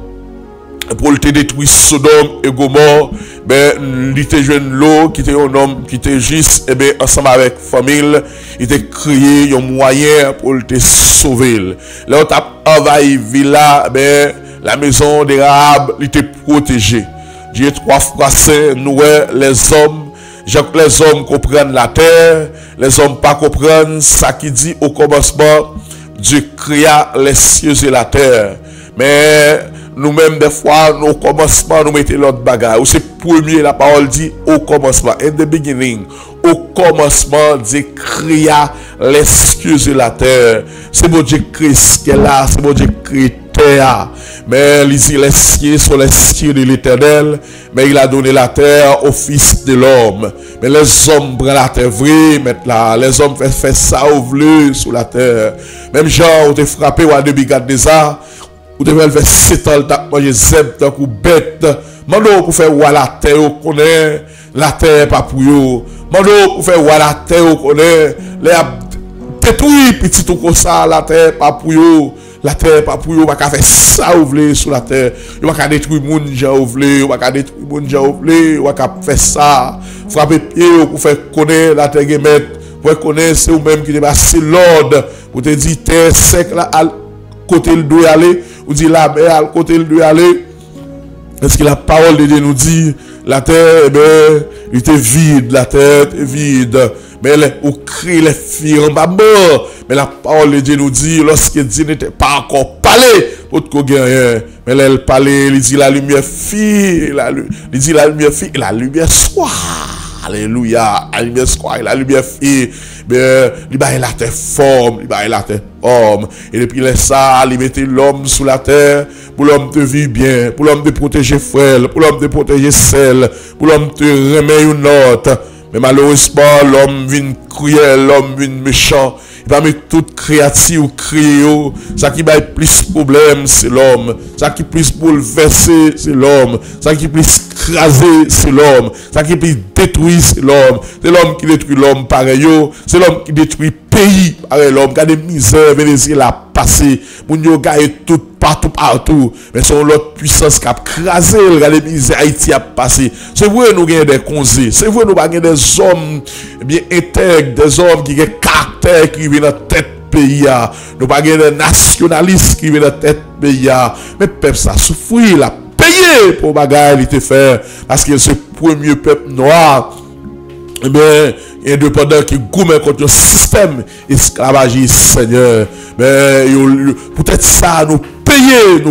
pour te détruire Sodome et Gomorrhe, ben, il était jeune l'eau, qui était un homme qui était juste, et bien, ensemble avec famille, il était créé un moyen pour te sauver. Là, on t'a envahi villa, ben, la maison des Rahab, il était protégé. Dieu 3 fois saint, nous, les hommes, les hommes comprennent la terre, les hommes pas comprennent ça qui dit au commencement, Dieu créa les cieux et la terre. Mais, nous-mêmes, des fois, au commencement, nous mettons l'autre bagarre. Ou c'est premier, la parole dit au commencement. In the beginning, au commencement, Dieu créa les cieux et la terre. C'est bon Dieu crée ce qu'elle a, c'est bon Dieu crée terre. Mais il dit les cieux sont les cieux de l'Éternel, mais il a donné la terre au Fils de l'homme. Mais les hommes prennent la terre vraie, mettent là. Les hommes font ça au bleu sur la terre. Même Jean, on te frappé ou à Nebukadnezar. Vous devez faire 7 ans, manger zeb, tant que bête. Mando pour faire voir la terre, on connaît. La terre pas pour vous. Mando pour faire voir la terre, on connaît. Les détruit petit tout comme ça la terre pas pour yo. La terre pas pour yo, pas faire ça ou vle sur la terre. Yo pas détruire moun jan ou vle, yo pas détruire moun jan ou vle, yo pas faire ça. Frapper pied pour faire connaître la terre gemet, pour connaître c'est ou même qui dépasse l'ordre pour te dire terre sec là côté il doit aller, ou dit la mer à côté il doit aller. Est-ce que la parole de Dieu nous dit la terre, eh ben, il était vide, la terre est vide. Mais elle crie les filles en bas mort. Mais la parole de Dieu nous dit, lorsque Dieu n'était pas encore parlé, pour qu'on gagne. Mais elle parlait, il dit la lumière fille, il dit la lumière fille, la lumière soir. Alléluia, la lumière soir, la lumière fille. Mais il a la terre forme, il a la terre homme. Et depuis ça, il mettait l'homme sous la terre pour l'homme de vivre bien, pour l'homme de protéger frère, pour l'homme de protéger celle, pour l'homme de remettre une autre. Mais malheureusement, l'homme vient cruel, l'homme vient méchant. Il va mettre toute créature crier. Ça qui va plus problème, c'est l'homme. Ça qui plus bouleversé, c'est l'homme. Ça qui plus écrasé, c'est l'homme. Ça qui plus détruit, c'est l'homme. C'est l'homme qui détruit l'homme pareil. C'est l'homme qui détruit pays pareil. L'homme qui a des misères, Venezuela la passé. Moun yo gagne tout partout. Mais son l'autre puissance qui a crasé, les misères Haïti a passé. C'est vrai nous gagnons des conseils. C'est vrai nous gagnons des hommes bien intègres, des hommes qui ont caractère qui viennent dans la tête pays. Nous pas des nationalistes qui viennent dans la tête pays. Mais peuple ça souffre, il a payé pour bagarre il te faire parce que c'est le premier peuple noir. Eh bien, indépendant qui gourmet contre le système esclavagiste, Seigneur. Mais peut-être ça nous payer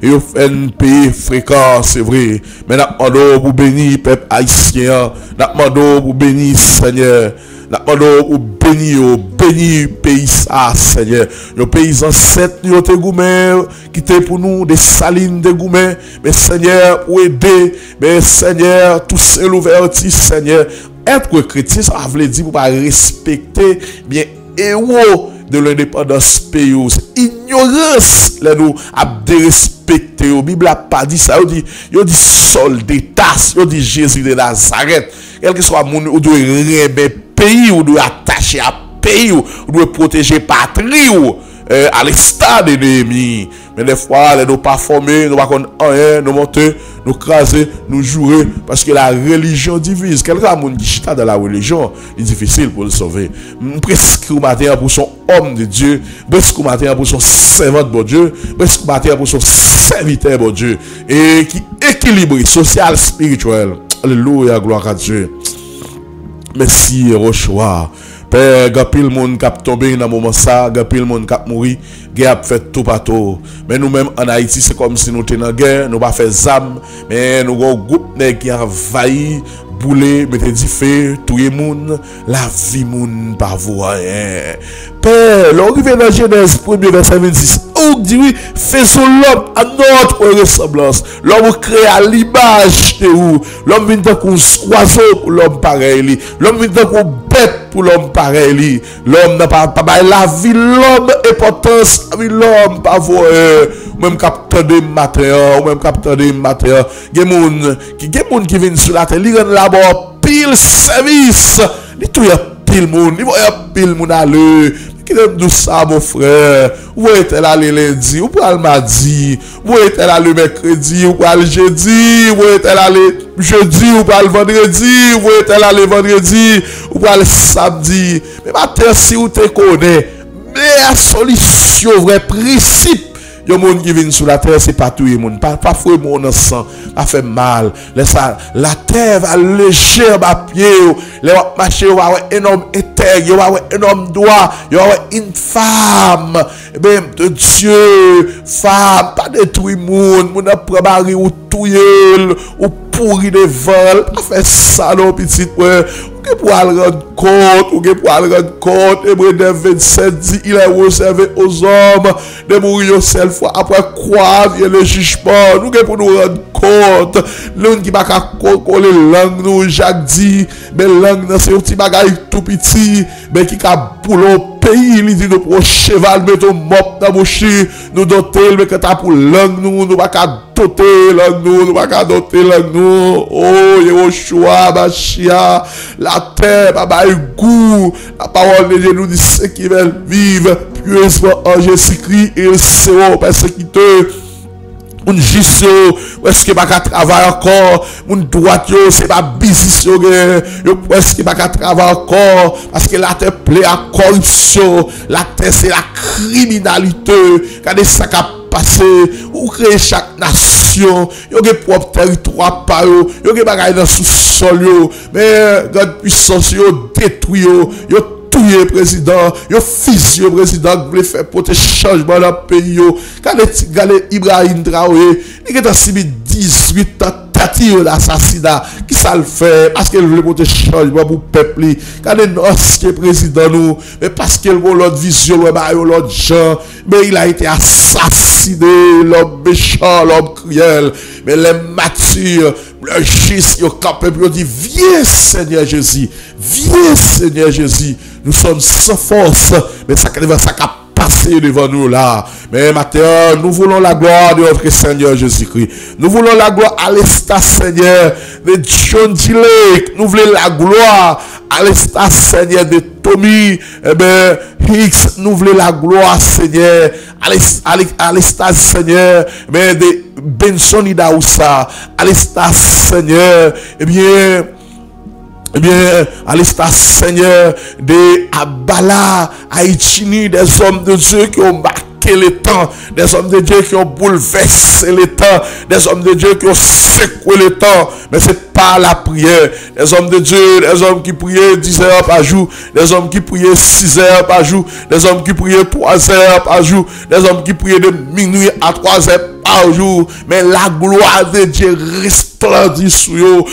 et nous fait un pays fréquent, c'est vrai. Mais nous demandons pour bénir peuple haïtien, nous demandons pour bénir Seigneur. Nous demandons pour bénir pays ça, Seigneur. Nos pays ancêtres, nous ont gourmet, qui étaient pour nous des salines de gourmet. Mais Seigneur, pour aider, mais Seigneur, tout c'est l'ouverture, Seigneur. Être chrétien, ça veut dire pour pas respecter bien héros de l'indépendance pays. Ignorance, là nous a dérespecté. La Bible n'a pas dit ça. Il dit Saul de Tarse, il dit Jésus de Nazareth. Quel que soit mon, on doit aimer pays, on doit attacher à pays, on doit protéger patrie à l'instar de l'ennemi. Mais des fois, nous pas formés, nous pas rien, nous monter, nous craser, nous jouer, parce que la religion divise. Quelqu'un qui chita dans la religion, c'est difficile pour le sauver. Presque au matin pour son homme de Dieu, presque au matin pour son servant de Dieu, presque au matin pour son serviteur de Dieu, et qui équilibré, social, spirituel. Alléluia, gloire à Dieu. Merci, Rochoa. Père, gapil moun kap tombé dans moment ça, gapil moun kap mouri, guerre fait tout partout. Mais nous-mêmes en Haïti, c'est comme si nous étions en guerre, nous pas fait zam, mais nous avons un groupe qui a envahi, boulé, mettez du feu, tout le monde, la vie moun pas voir rien. Père, l'arrivée dans Genèse 1er verset 26, on dit oui, faisons l'homme à notre ressemblance. L'homme créé à l'image de vous. L'homme vient d'un oiseau pour l'homme pareil. L'homme vient d'un bête pour l'homme pareil. L'homme n'a pas la vie, l'homme importance, la vie, l'homme pas voir. Même capteur de matériel, même capteur de matériel. Il y a des gens qui viennent sur la terre, ils rendent là-bas pile service. Ils tout pile monde, ils voient pile monde à l'heure. Qui aime tout ça, mon frère? Où est-elle allé lundi? Où est-elle mardi? Où est-elle allé mercredi? Où est-elle jeudi? Où est-elle allé jeudi? Où est-elle vendredi? Où est-elle allé vendredi? Où est-elle samedi? Mais maintenant, si vous te connaissez, mais la solution, vrai principe, il y a des gens qui viennent sur la terre, c'est pas tout le monde. Pas fouer mon sang, ça fait mal. La terre va léger à pied. Les gens marcher, il y a un homme intègre, il y a un homme droit, il y a une femme. Eh bien, de Dieu, femme, pas détruire le monde. Mon après mari ou touyer, ou pourri de vol. Pas faire ça, non, petit frère. Ou pour aller rendre compte, ou pour aller rendre compte. Hébreux 27 dit, il est réservé aux hommes de mourir seule fois après croire vient le jugement. Nous pour nous rendre compte. L'un qui va coller langue nous, Jacques dit, mais langue c'est un petit bagage tout petit, mais qui a boulot pays, il dit nous pour cheval, mettons mop dans bouche, nous doter, mais que t'as pour langue nous pas qu'à doter langue nous pas qu'à doter langue nous. Oh, Yehoshua, Bachia, la terre, baba goût, la parole de Dieu nous dit ceux qui veulent vivre, pieusement en Jésus-Christ, ils seront persécutés. Mon juste, est-ce que pas qu'à travailler encore, mon droite, c'est pas business, est-ce que pas qu'à travailler encore, parce que la terre plaît à corruption, la terre c'est la criminalité, regardez ça qui a passé, ou créer chaque nation, il y a des propres territoires par eux, il y a des bagailles dans le sous-sol, mais God puissance, il détruit, il tuer président, yo fils yo président qui voulait faire porter changement dans le pays. Quand Ibrahim Traoré, il a subi 18 tentatives d'assassinat. Qui ça le fait? Parce qu'il voulait porter changement pour le peuple. Quand il ancien président nous, mais parce qu'il a l'autre vision, l'autre gens, mais il a été assassiné, l'homme méchant, l'homme cruel. Mais les matures, le juste, ils campé pour dire, viens Seigneur Jésus, viens Seigneur Jésus. Nous sommes sans force, mais ça a passé devant nous là. Mais maintenant, nous voulons la gloire de notre Seigneur Jésus-Christ. Nous voulons la gloire à l'estat Seigneur de John Dilek. Nous voulons la gloire à l'estat Seigneur de Tommy Hicks. Nous voulons la gloire Seigneur à l'estat Seigneur de Benson Idaoussa. À l'estat Seigneur, à l'estat Seigneur de Abala, Haïtini, des hommes de Dieu qui ont marqué le temps, des hommes de Dieu qui ont bouleversé le temps, des hommes de Dieu qui ont secoué le temps, mais c'est pas la prière. Des hommes de Dieu, des hommes qui priaient 10 heures par jour, des hommes qui priaient 6 heures par jour, des hommes qui priaient 3 heures par jour, des hommes qui priaient de minuit à 3 heures par jour, mais la gloire de Dieu resplendit sur eux.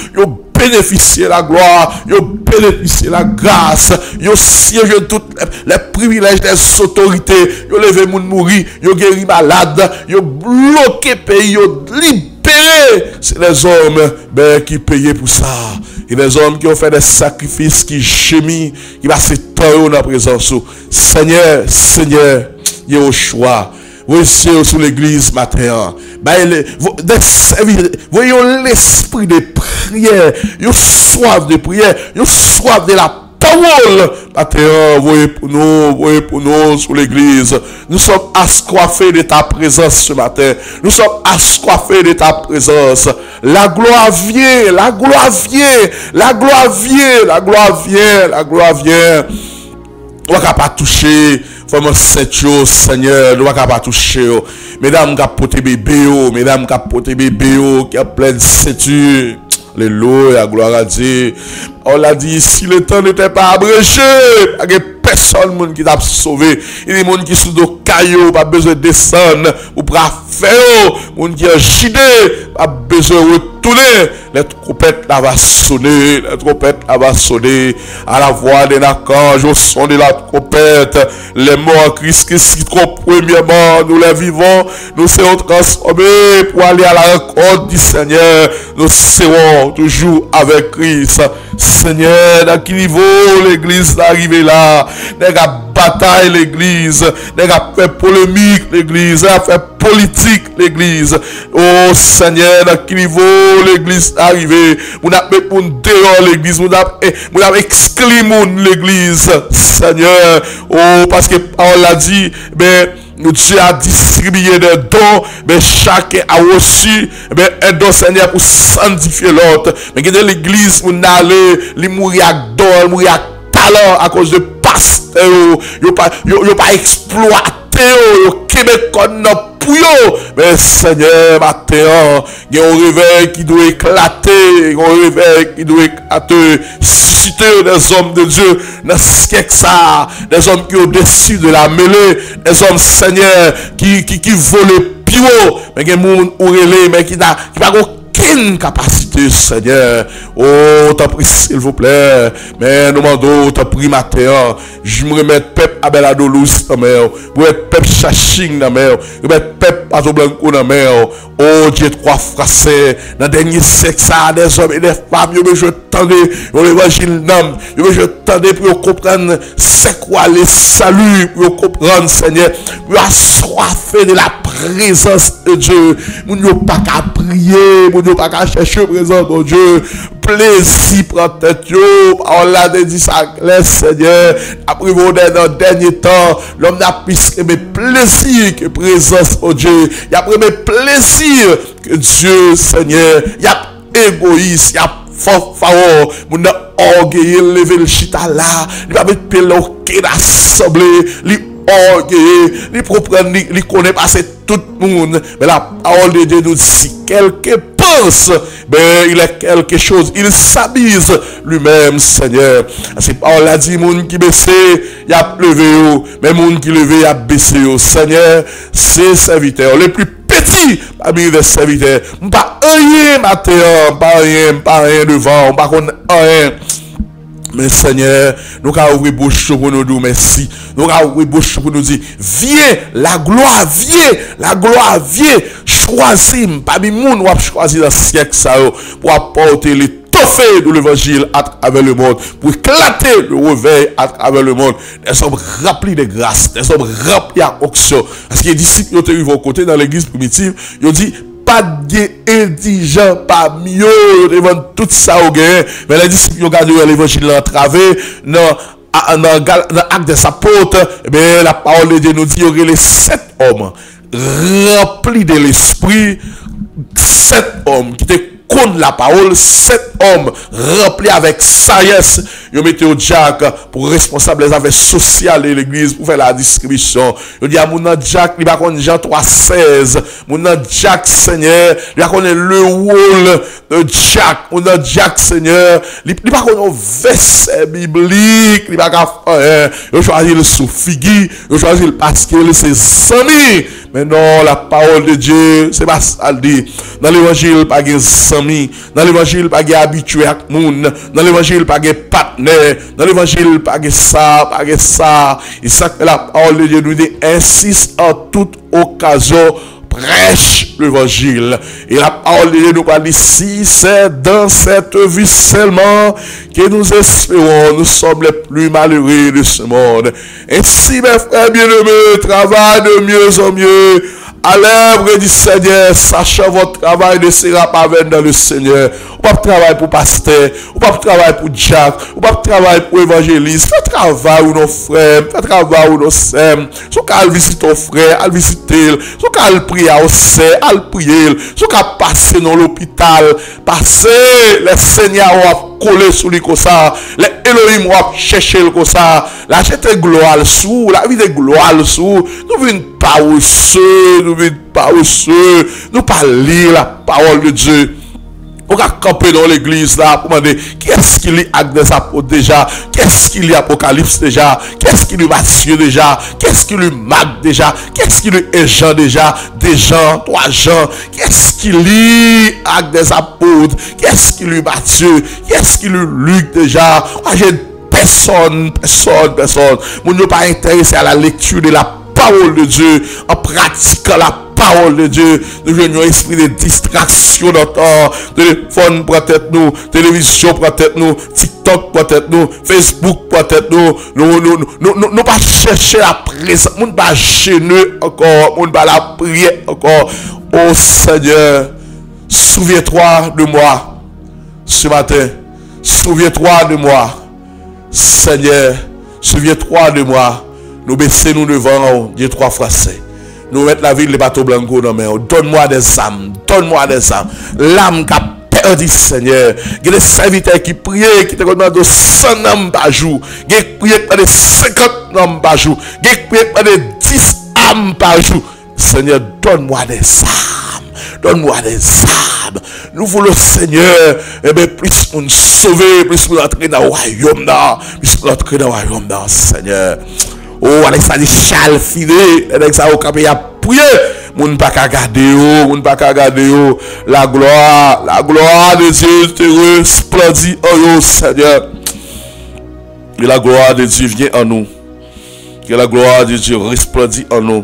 Bénéficier la gloire, yo bénéficier la grâce, yo siège tous les privilèges des autorités, yo levé moun mouri, yo guéri malade, yo bloqué pays, yo libéré. C'est les hommes qui payaient pour ça. Et les hommes qui ont fait des sacrifices, qui gémissent, qui passent temps dans la présence. Seigneur, Seigneur, Yehoshua. Voyez sur l'église matin. Voyons l'esprit de prière. Vous soif de prière. Vous soif de la parole. Matin, voyez pour nous sur l'église. Nous sommes assoiffés de ta présence ce matin. Nous sommes assoiffés de ta présence. La gloire vient. La gloire vient. La gloire vient. La gloire vient. La gloire vient. On ne va pas toucher. Vraiment, c'est Seigneur, nous ne pouvons pas toucher. Mesdames qui ont porté bébé, mesdames qui ont porté bébé, qui ont plein de ceinture. Alléluia, gloire à Dieu. On l'a dit, si le temps n'était pas abrégé, il n'y a personne qui t'a sauvé. Il y a des gens qui sont de cailloux, pas besoin de descendre, ou pas faire, les gens qui ont gidé, pas besoin de retourner. Les trompettes va sonner, les trompettes va sonner, à la voix des archanges, au son de la trompette, les morts en Christ, premièrement, nous les vivons, nous serons transformés pour aller à la rencontre du Seigneur, nous serons toujours avec Christ. Seigneur, dans quel niveau l'église d'arriver là, des gars bataille l'église, des gars fait polémique l'église, des gars fait politique l'église. Oh Seigneur, dans quel niveau l'église d'arriver, on a mis pour dehors l'église, on a exclu l'église, Seigneur. Oh, parce que on l'a dit, Dieu a distribué des dons, mais chacun a reçu un don Seigneur pour sanctifier l'autre. Mais l'église, on a allé, mourir avec don, mourir avec talent à cause de pasteur, yo pas exploité, yo Québécois pour yo. Mais Seigneur, matin, il y a un réveil qui doit éclater, un réveil qui doit éclater, susciter des hommes de Dieu, dans ce que ça, des hommes qui ont au-dessus de la mêlée, des hommes, Seigneur, qui volent plus haut, mais qui ont mais qui n'a pas aucune capacité capacité, Seigneur. Oh, t'as pris, s'il vous plaît. Mais nous demandons, t'as pris matin. Je me remets peuple Abel Adolous dans mer. Je remets peuple Chaching dans mer. Je remets peuple Pato Blanco dans mer. Oh, Dieu, trois français. Dans le dernier sexe, des hommes et des femmes. Je t'entendais, l'évangile d'âme. Je t'entendais pour comprendre c'est quoi les saluts. Pour comprendre, Seigneur. Pour assoiffer de la présence de Dieu. Nous n'avons pas qu'à prier. Nous n'avons pas qu'à chercher la présence de Dieu. Plaisir prend tête. On l'a dit ça clair, Seigneur. Après, dans le dernier temps, l'homme n'a plus aimé plaisir que présence de Dieu. Il a pris plaisir que Dieu, Seigneur. Il y a égoïste, il y a fort, mon orgueil, lever le chita là. Il va mettre pélo qui l'assemblée. Orgueil, il comprend, il connaît pas tout le monde. Mais la parole de Dieu nous dit si quelqu'un pense, ben il a quelque chose, il s'abuse lui-même, Seigneur. C'est parole a dit, monde qui baisse, il a pleuvé, mais monde qui levé, il a baissé, Seigneur, c'est serviteur, les plus petits parmi les serviteurs. Pas rien matin, pas rien devant, pas rien. Mais Seigneur, nous avons ouvert bouche pour nous dire merci. Nous avons ouvert bouche pour nous dire, viens, la gloire vient. Choisis, parmi nous, nous avons choisi le siècle pour apporter l'étoffée de l'évangile à travers le monde, pour éclater le réveil à travers le monde. Des hommes remplis de grâce, des hommes remplis à onction. Parce que les disciples ont arrivé au côté dans l'église primitive, ils ont dit, pas d'indigents parmi eux, devant tout ça au gain. Mais les disciples ont gardé l'évangile en travers, dans l'acte des apôtres, mais la parole de Dieu nous dit, il y aurait les 7 hommes remplis de l'esprit, 7 hommes qui étaient contre la parole, 7 hommes remplis avec sagesse. Ils ont mis au Jack pour responsable des affaires sociales de l'église pour faire la distribution. Ils ont dit à mon Jack, il va connaître Jean 3,16. Mon Jack, Seigneur, il va connaître le rôle de Jack. Mon Jack, Seigneur, il va connaître verset biblique. Il va faire, il choisir le sous-figui, il choisir parce que c'est amis. Mais non, la parole de Dieu, c'est pas ça le dit. Dans l'évangile, pas de amis. Dans l'évangile, pas habitué à monde. Dans l'évangile, pas de partenaire. Dans l'évangile, pas de ça, pas de ça. Et ça que la parole de Dieu nous dit, insiste en toute occasion, prêche l'évangile. Et la parole de Dieu nous parle ici, c'est dans cette vie seulement que nous espérons, nous sommes les plus malheureux de ce monde. Ainsi, mes frères bien-aimés, travaillez de mieux en mieux. À l'œuvre du Seigneur, sachant votre travail ne sera pas vain dans le Seigneur. Ou pas travailler pour pasteur, ou pas travailler pour Jack, ou pas travailler pour évangéliste. Fais travail où nos frères, fais travail où nos sœurs. Si vous visiter ton frère, al visiter. Si vous prier au Seigneur, al prier. Si vous passer dans l'hôpital, passer, les seigneurs ont collé sous lui comme ça. Les Elohim ont cherché comme ça. La jette gloire sous, la vie de gloire sous. Nous venons pas au Seigneur, nous venons pas au Seigneur. Nous pas lire la parole de Dieu. On va camper dans l'église là pour demander qu'est-ce qu'il y a Actes des Apôtres déjà, qu'est-ce qu'il y a Apocalypse déjà, qu'est-ce qu'il y a Matthieu déjà, qu'est-ce qu'il y a Marc déjà, qu'est-ce qu'il y a Jean déjà, des Jean, 3 Jean, qu'est-ce qu'il y a Actes des Apôtres, qu'est-ce qu'il y a Matthieu, qu'est-ce qu'il y a Luc déjà. J'ai personne. Nous ne sommes pas intéressés à la lecture de la parole de Dieu en pratiquant la parole de Dieu. Nous venons un esprit de distraction dans notre téléphone pour tête nous, télévision pour tête nous, TikTok pour tête nous, Facebook pour tête nous. Nous pas chercher la présence, nous pas gêner encore, nous pas la prier encore. Oh Seigneur, souviens-toi de moi ce matin. Souviens-toi de moi. Seigneur, souviens-toi de moi. Nous baissons devant Dieu 3 fois saint. Nous mettons la ville de Pato Blanco dans mes mains. Donne-moi des âmes. Donne-moi des âmes. L'âme qui a perdu, Seigneur. Il y a des serviteurs qui prient, qui te demandent 100 âmes par jour. Il y a qui prient par 50 âmes par jour. Il y a qui prient par 10 âmes par jour. Seigneur, donne-moi des âmes. Donne-moi des âmes. Nous voulons, Seigneur, plus nous sauver, plus nous entrer dans le royaume, plus nous entrer dans le royaume, Seigneur. Oh, avec ça, dit Charles Finet, avec ça, au camp, il a prié. moun pas qu'à garder yo, moun pas qu'à garder yo. La gloire de Dieu te resplendit en yo, Seigneur. Que la gloire de Dieu vienne en nous. Que la gloire de Dieu resplendit en nous.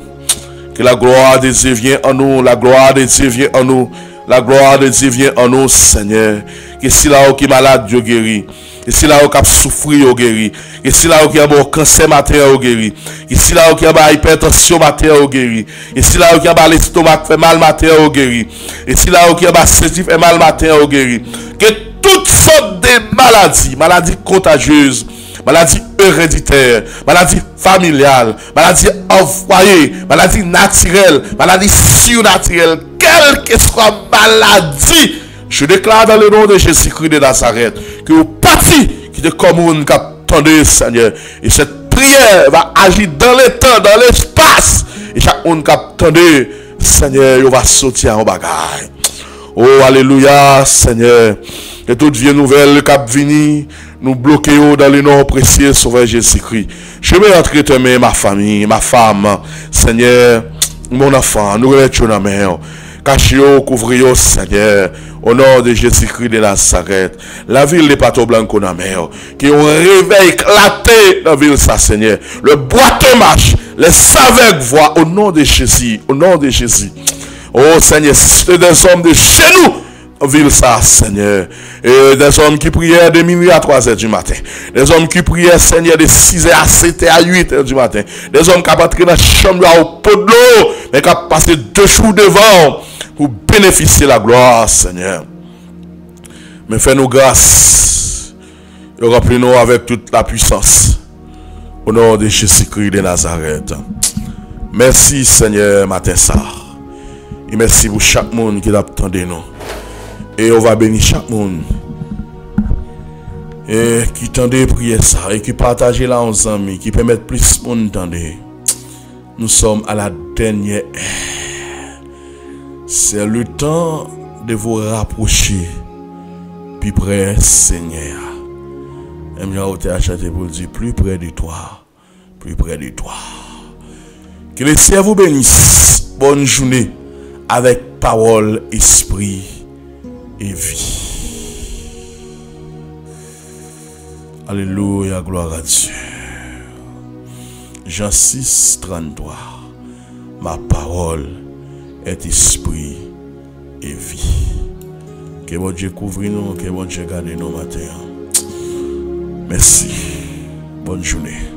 Que la gloire de Dieu vienne en nous. La gloire de Dieu vienne en nous. La gloire de Dieu vient en nous, Seigneur. Que si là qui est malade, Dieu guérit. Que si là qui a souffert, Dieu guérit. Que si là qui a un cancer matériel, Dieu guérit. Que si là qui a une hypertension matérielle, Dieu guérit. Que si là qui a l'estomac fait mal matériel, Dieu guérit. Et si là qui a un sensitif fait mal matériel, Dieu guérit. Que toutes sortes de maladies contagieuses, maladies héréditaires, maladies familiales, maladies envoyées, maladies naturelles, maladies surnaturelles, quelle que soit maladie, je déclare dans le nom de Jésus-Christ de Nazareth que vous partez qui est commune qui attendez, Seigneur. Et cette prière va agir dans le temps, dans l'espace. Et chaque monde qui attendez, Seigneur, il va sortir en bagaille. Oh, alléluia, Seigneur. Que toute vie nouvelle qui vient, nous bloquons dans le nom précieux sauveur Jésus-Christ. Je vais entrer tes mains, ma famille, ma femme, Seigneur, mon enfant, nous remettons la main. Cachez-vous, couvrez-vous, Seigneur, au nom de Jésus-Christ de Nazareth. La ville de Pato Blanco na mer, qui ont réveil éclaté dans la ville, ça, Seigneur. Le boiteux marche, les aveugles voient, au nom de Jésus, au nom de Jésus. Oh Seigneur, c'est des hommes de chez nous, ville ça, Seigneur. Et des hommes qui priaient de minuit à 3h du matin. Des hommes qui priaient, Seigneur, de 6h à 7h à 8h du matin. Des hommes qui ont entré dans la chambre au pot de l'eau, mais qui ont passé 2 jours devant pour bénéficier de la gloire, Seigneur. Mais fais-nous grâce et remplis-nous avec toute la puissance. Au nom de Jésus-Christ de Nazareth. Merci, Seigneur, matin ça. Et merci pour chaque monde qui attend nous. Et on va bénir chaque monde. Et qui tendait prier ça. Et qui partage là aux amis. Qui permet plus de monde tendre. Nous sommes à la dernière ère. C'est le temps de vous rapprocher. Plus près, Seigneur. Même là où tu as acheté pour dire plus près de toi. Plus près de toi. Que le Seigneur vous bénisse. Bonne journée. Avec parole, esprit et vie. Alléluia, gloire à Dieu. Jean 6, 33. Ma parole est esprit et vie. Que bon Dieu couvre nous, que bon Dieu garde nous matin. Merci. Bonne journée.